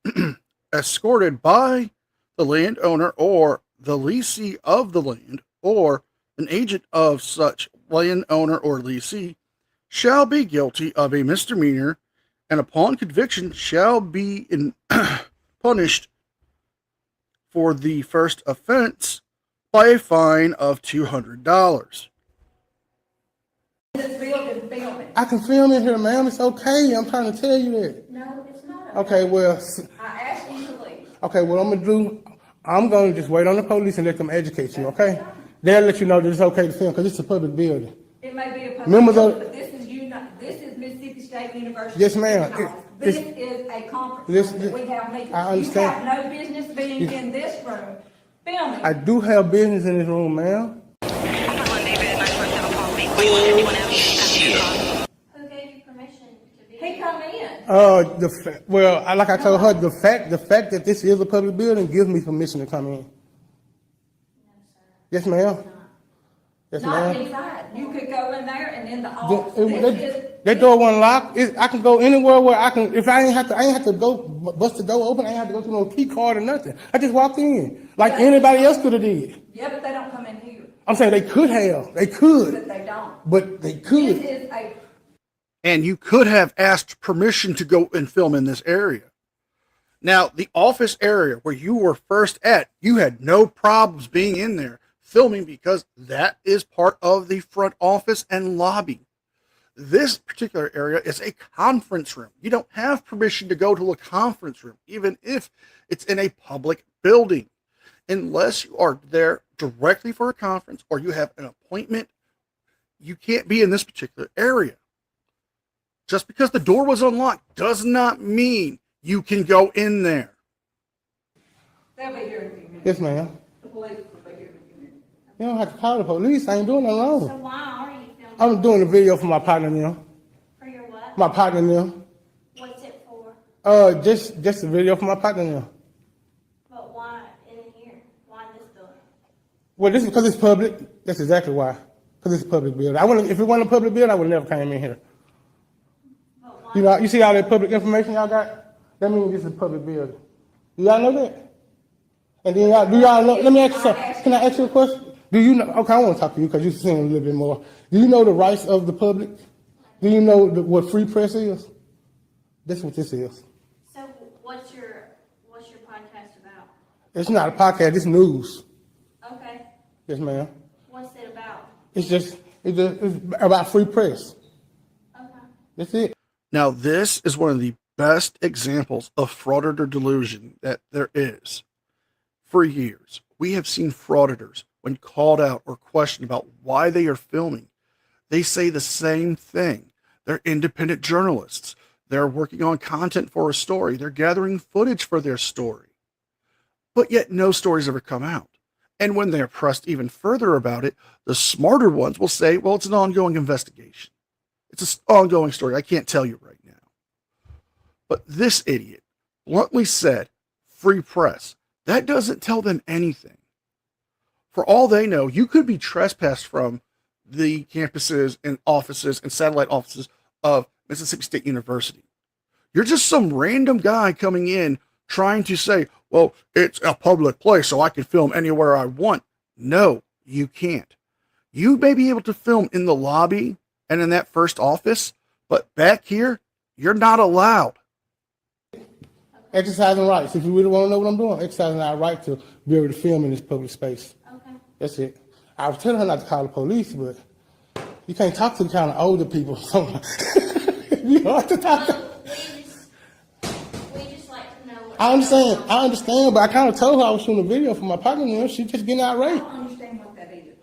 escorted by the landowner or the lessee of the land or an agent of such landowner or lessee shall be guilty of a misdemeanor and upon conviction shall be punished for the first offense by a fine of $200. This building filming. I can film in here, ma'am. It's okay. I'm trying to tell you that. No, it's not. Okay, well, I asked you to leave. okay, what I'm going to do, I'm going to just wait on the police and let them educate you, okay? They'll let you know that it's okay to film because it's a public building. It may be a public Members of- building, but this is Mississippi State University. Yes, ma'am. This It's- is a conference Listen, room that we have meetings. I understand. You have no business being You- in this room filming. I do have business in this room, ma'am. Who gave you permission to be? He come in. Like I told her, the fact that this is a public building gives me permission to come in. Yes, ma'am. Yes, Not ma'am. inside. You could go in there and in the office. This is, That door wasn't locked. I can go anywhere where I can. If I ain't have to go bust the door open. I ain't have to go through no key card or nothing. I just walked in like anybody else could have did. yeah, but they don't come in here. I'm saying they could have. They could. But they don't. But they could. This is a And you could have asked permission to go and film in this area. Now, the office area where you were first at, you had no problems being in there filming because that is part of the front office and lobby. This particular area is a conference room. You don't have permission to go to a conference room, even if it's in a public building, unless you are there directly for a conference or you have an appointment. You can't be in this particular area. Just because the door was unlocked does not mean you can go in there. they'll be here in a few minutes. Yes, ma'am. The police will be here in a few minutes. You don't have to call the police. I ain't doing nothing wrong. So why are you filming? I'm doing a video for my partner now. For your what? My partner now. What's it for? Just a video for my partner now. But why in here? Why this door? Well, this is because it's public. That's exactly why. Because it's a public building. If it wasn't a public building, I would never came in here. You see all that public information y'all got? That means this is a public building. Do y'all know that? And then do y'all know? Let me ask you something. Can I ask you a question? Do you know? Okay, I want to talk to you because you seem a little bit more. Do you know the rights of the public? Do you know what free press is? That's what this is. So what's your podcast about? It's not a podcast. It's news. Okay. Yes, ma'am. What's it about? It's about free press. That's it. Now, this is one of the best examples of frauditor delusion that there is. For years, we have seen frauditors, when called out or questioned about why they are filming, they say the same thing. They're independent journalists. They're working on content for a story. They're gathering footage for their story. But yet no stories ever come out. And when they're pressed even further about it, the smarter ones will say, well, it's an ongoing investigation. It's an ongoing story. I can't tell you right now. But this idiot bluntly said, free press. That doesn't tell them anything. For all they know, you could be trespassed from the campuses and offices and satellite offices of Mississippi State University. You're just some random guy coming in trying to say, well, it's a public place, so I can film anywhere I want. No, you can't. You may be able to film in the lobby and in that first office, but back here, you're not allowed. Exercising rights. If you really want to know what I'm doing, exercising our right to be able to film in this public space. Okay. That's it. I was telling her not to call the police, but you can't talk to the kind of older people. So you have to talk to. We just like to know what. I understand, but I kind of told her I was shooting a video for my partner, and she just getting outraged. I don't understand what that is.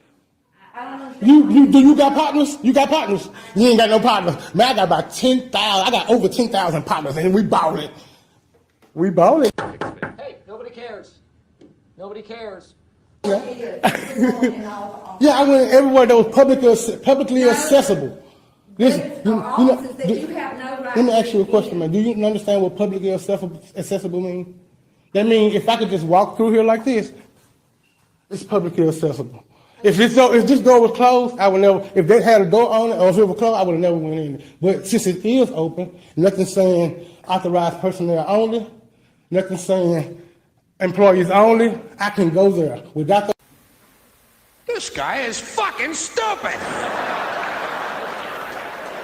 I don't understand. You got partners? You got partners? You ain't got no partners. Man, I got about 10,000. I got over 10,000 partners, and we bought it. We bought it. Hey, nobody cares. Nobody cares. Yeah, I went everywhere that was publicly accessible. Listen, let me ask you a question, man. Do you understand what publicly accessible means? That means if I could just walk through here like this, it's publicly accessible. If this door was closed, I would never. If they had a door on it, or if it was closed, I would have never went in. But since it is open, nothing saying authorized personnel only, nothing saying employees only, I can go there without the. This guy is fucking stupid.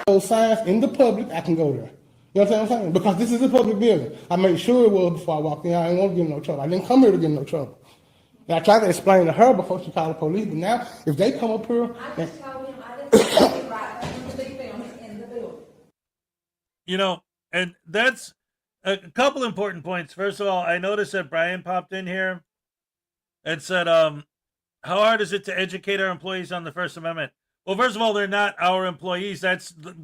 Those signs in the public, I can go there. You know what I'm saying? Because this is a public building. I made sure it was before I walked in. I didn't want to get in no trouble. I didn't come here to get in no trouble. And I tried to explain to her before she called the police, but now if they come up here. I just told him I didn't have the right to be filming in the building. You know, and that's a couple important points. First of all, I noticed that Brian popped in here and said, how hard is it to educate our employees on the First Amendment? Well, first of all, they're not our employees.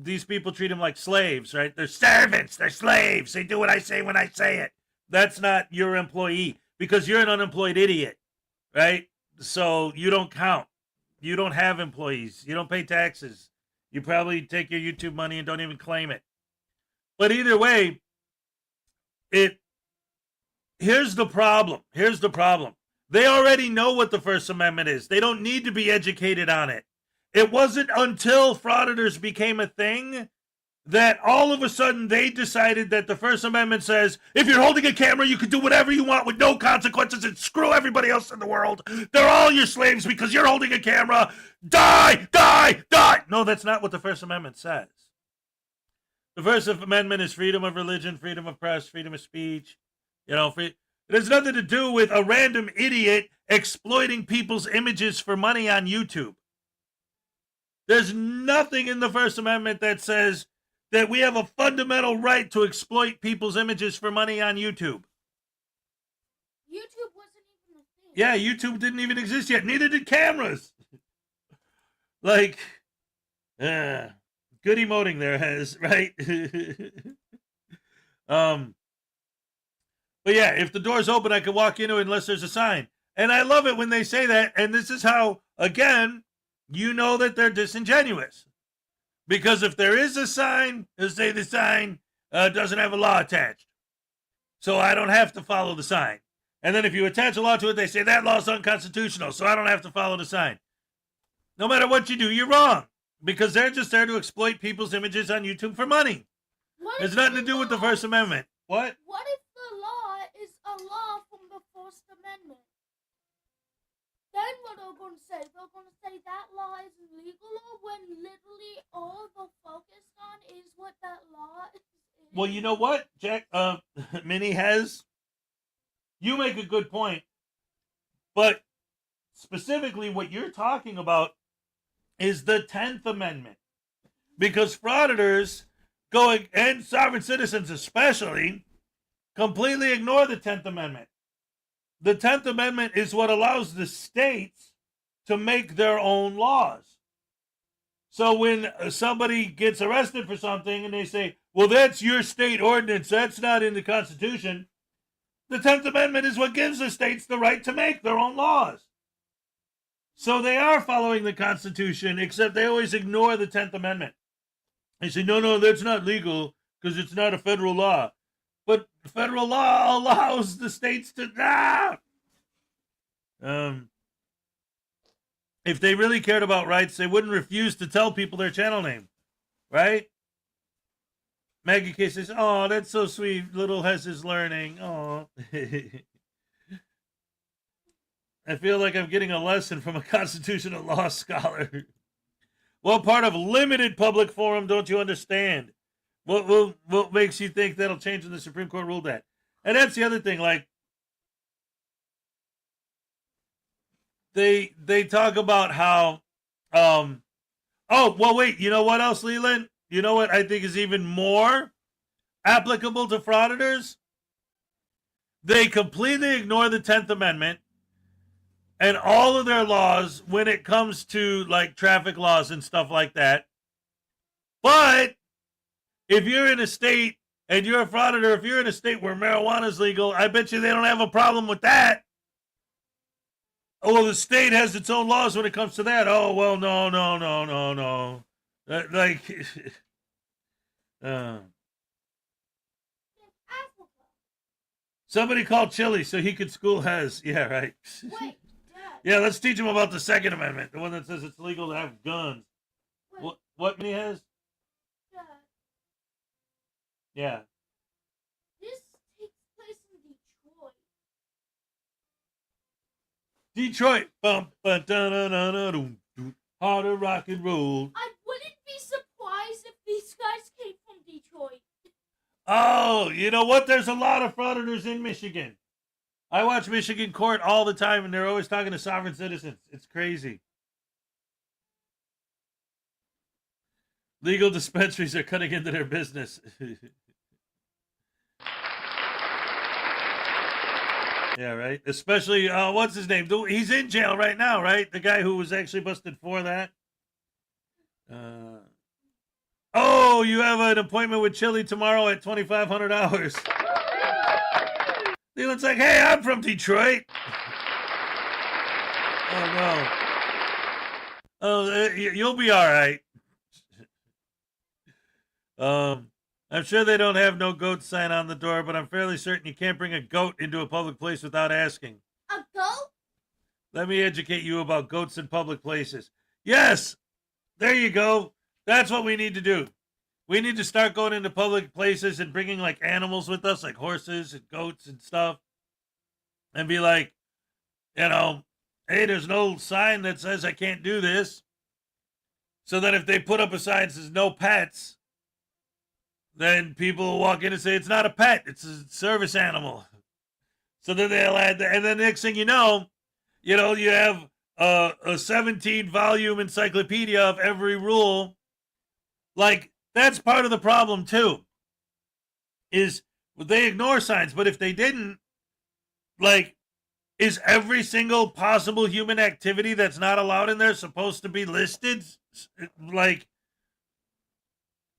These people treat them like slaves, right? They're servants. They're slaves. They do what I say when I say it. That's not your employee because you're an unemployed idiot, right? So you don't count. You don't have employees. You don't pay taxes. You probably take your YouTube money and don't even claim it. But either way, here's the problem. Here's the problem. They already know what the First Amendment is. They don't need to be educated on it. It wasn't until Frauditors became a thing that all of a sudden they decided that the First Amendment says, if you're holding a camera, you can do whatever you want with no consequences and screw everybody else in the world. They're all your slaves because you're holding a camera. Die, die, die. No, that's not what the First Amendment says. The First Amendment is freedom of religion, freedom of press, freedom of speech. You know, it has nothing to do with a random idiot exploiting people's images for money on YouTube. There's nothing in the First Amendment that says that we have a fundamental right to exploit people's images for money on YouTube. YouTube wasn't even a thing. Yeah, YouTube didn't even exist yet. Neither did cameras. Like, good emoting there, Hez, right? But yeah, if the door's open, I can walk into it unless there's a sign. And I love it when they say that. And this is how, again, you know that they're disingenuous. Because if there is a sign, they'll say the sign doesn't have a law attached. So I don't have to follow the sign. And then if you attach a law to it, they say that law is unconstitutional, so I don't have to follow the sign. No matter what you do, you're wrong. Because they're just there to exploit people's images on YouTube for money. It's nothing to do with the First Amendment. What? What if the law is a law from the First Amendment? Then what they're going to say? They're going to say that law is illegal when literally all they're focused on is what that law is. Well, you know what, Jack? Minnie has. You make a good point. But specifically what you're talking about is the 10th Amendment. Because frauditors going, and sovereign citizens especially, completely ignore the 10th Amendment. The 10th Amendment is what allows the states to make their own laws. So when somebody gets arrested for something and they say, well, that's your state ordinance, that's not in the Constitution, the 10th Amendment is what gives the states the right to make their own laws. So they are following the Constitution, except they always ignore the 10th Amendment. They say, no, that's not legal because it's not a federal law. But federal law allows the states to... If they really cared about rights, they wouldn't refuse to tell people their channel name, right? Maggie K says, oh, that's so sweet. Little Hes is learning. Oh. I feel like I'm getting a lesson from a constitutional law scholar. What part of limited public forum don't you understand? What makes you think that'll change when the Supreme Court ruled that? And that's the other thing, like, they talk about how, oh, well, wait, you know what else, Leland? You know what I think is even more applicable to frauditors? They completely ignore the 10th Amendment and all of their laws when it comes to, like, traffic laws and stuff like that. But if you're in a state and you're a frauditor, if you're in a state where marijuana is legal, I bet you they don't have a problem with that. Oh, well, the state has its own laws when it comes to that. Oh, well, no. Somebody called Chili so he could school Hez. Yeah, right. Wait, Yeah, let's teach him about the Second Amendment, the one that says it's legal to have guns. What many has? Dad, Yeah. this takes place in Detroit. Detroit. Harder rock and roll. I wouldn't be surprised if these guys came from Detroit. Oh, you know what? There's a lot of frauditors in Michigan. I watch Michigan court all the time, and they're always talking to sovereign citizens. It's crazy. Legal dispensaries are cutting into their business. Yeah, right? Especially, what's his name? He's in jail right now, right? The guy who was actually busted for that. Oh, you have an appointment with Chili tomorrow at $2,500. Leland's like, hey, I'm from Detroit. Oh, no. Oh, you'll be all right. I'm sure they don't have no goat sign on the door, but I'm fairly certain you can't bring a goat into a public place without asking. A goat? Let me educate you about goats in public places. Yes! There you go. That's what we need to do. We need to start going into public places and bringing, like, animals with us, like horses and goats and stuff. And be like, you know, hey, there's no sign that says I can't do this. So that if they put up a sign that says no pets, then people will walk in and say, it's not a pet, it's a service animal. So then they'll add that. And then the next thing you know, you have a 17-volume encyclopedia of every rule. Like, that's part of the problem, too, is they ignore signs. But if they didn't, like, is every single possible human activity that's not allowed in there supposed to be listed? Like,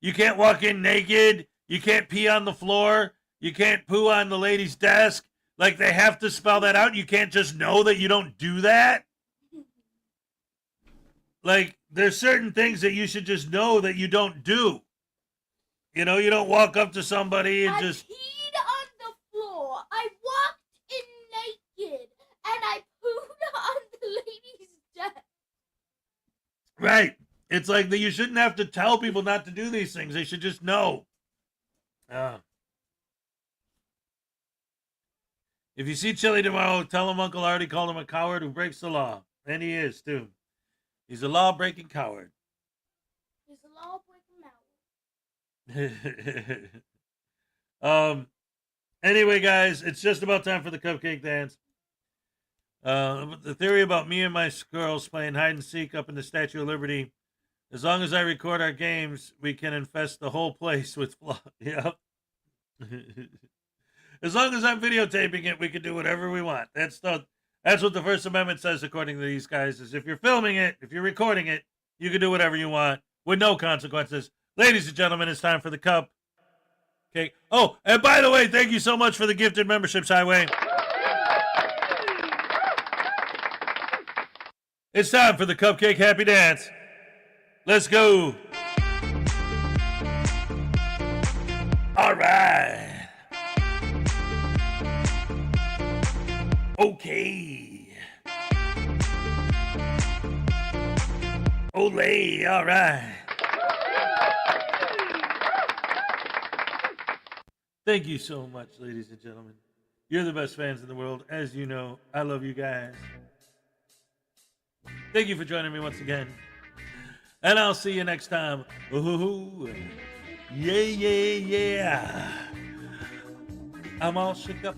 you can't walk in naked. You can't pee on the floor. You can't poo on the lady's desk. Like, they have to spell that out. You can't just know that you don't do that. Like, there's certain things that you should just know that you don't do. You know, you don't walk up to somebody and just... I peed on the floor. I walked in naked. And I pooed on the lady's desk. Right. It's like that you shouldn't have to tell people not to do these things. They should just know. If you see Chili tomorrow, tell him Uncle Artie called him a coward who breaks the law. And he is, too. He's a law-breaking coward. He's a law-breaking Anyway, guys, it's just about time for the cupcake dance. The theory about me and my girls playing hide and seek up in the Statue of Liberty. As long as I record our games, we can infest the whole place with flaw. Yep. As long as I'm videotaping it, we can do whatever we want. That's what the First Amendment says, according to these guys, is if you're filming it, if you're recording it, you can do whatever you want with no consequences. Ladies and gentlemen, it's time for the cup. Okay. Oh, and by the way, thank you so much for the gifted memberships, Highway. It's time for the Cupcake Happy Dance. Let's go. All right. Okay. Olay. All right. Thank you so much, ladies and gentlemen. You're the best fans in the world. As you know, I love you guys. Thank you for joining me once again. And I'll see you next time. Ooh, yeah, yeah, yeah. I'm all shook up.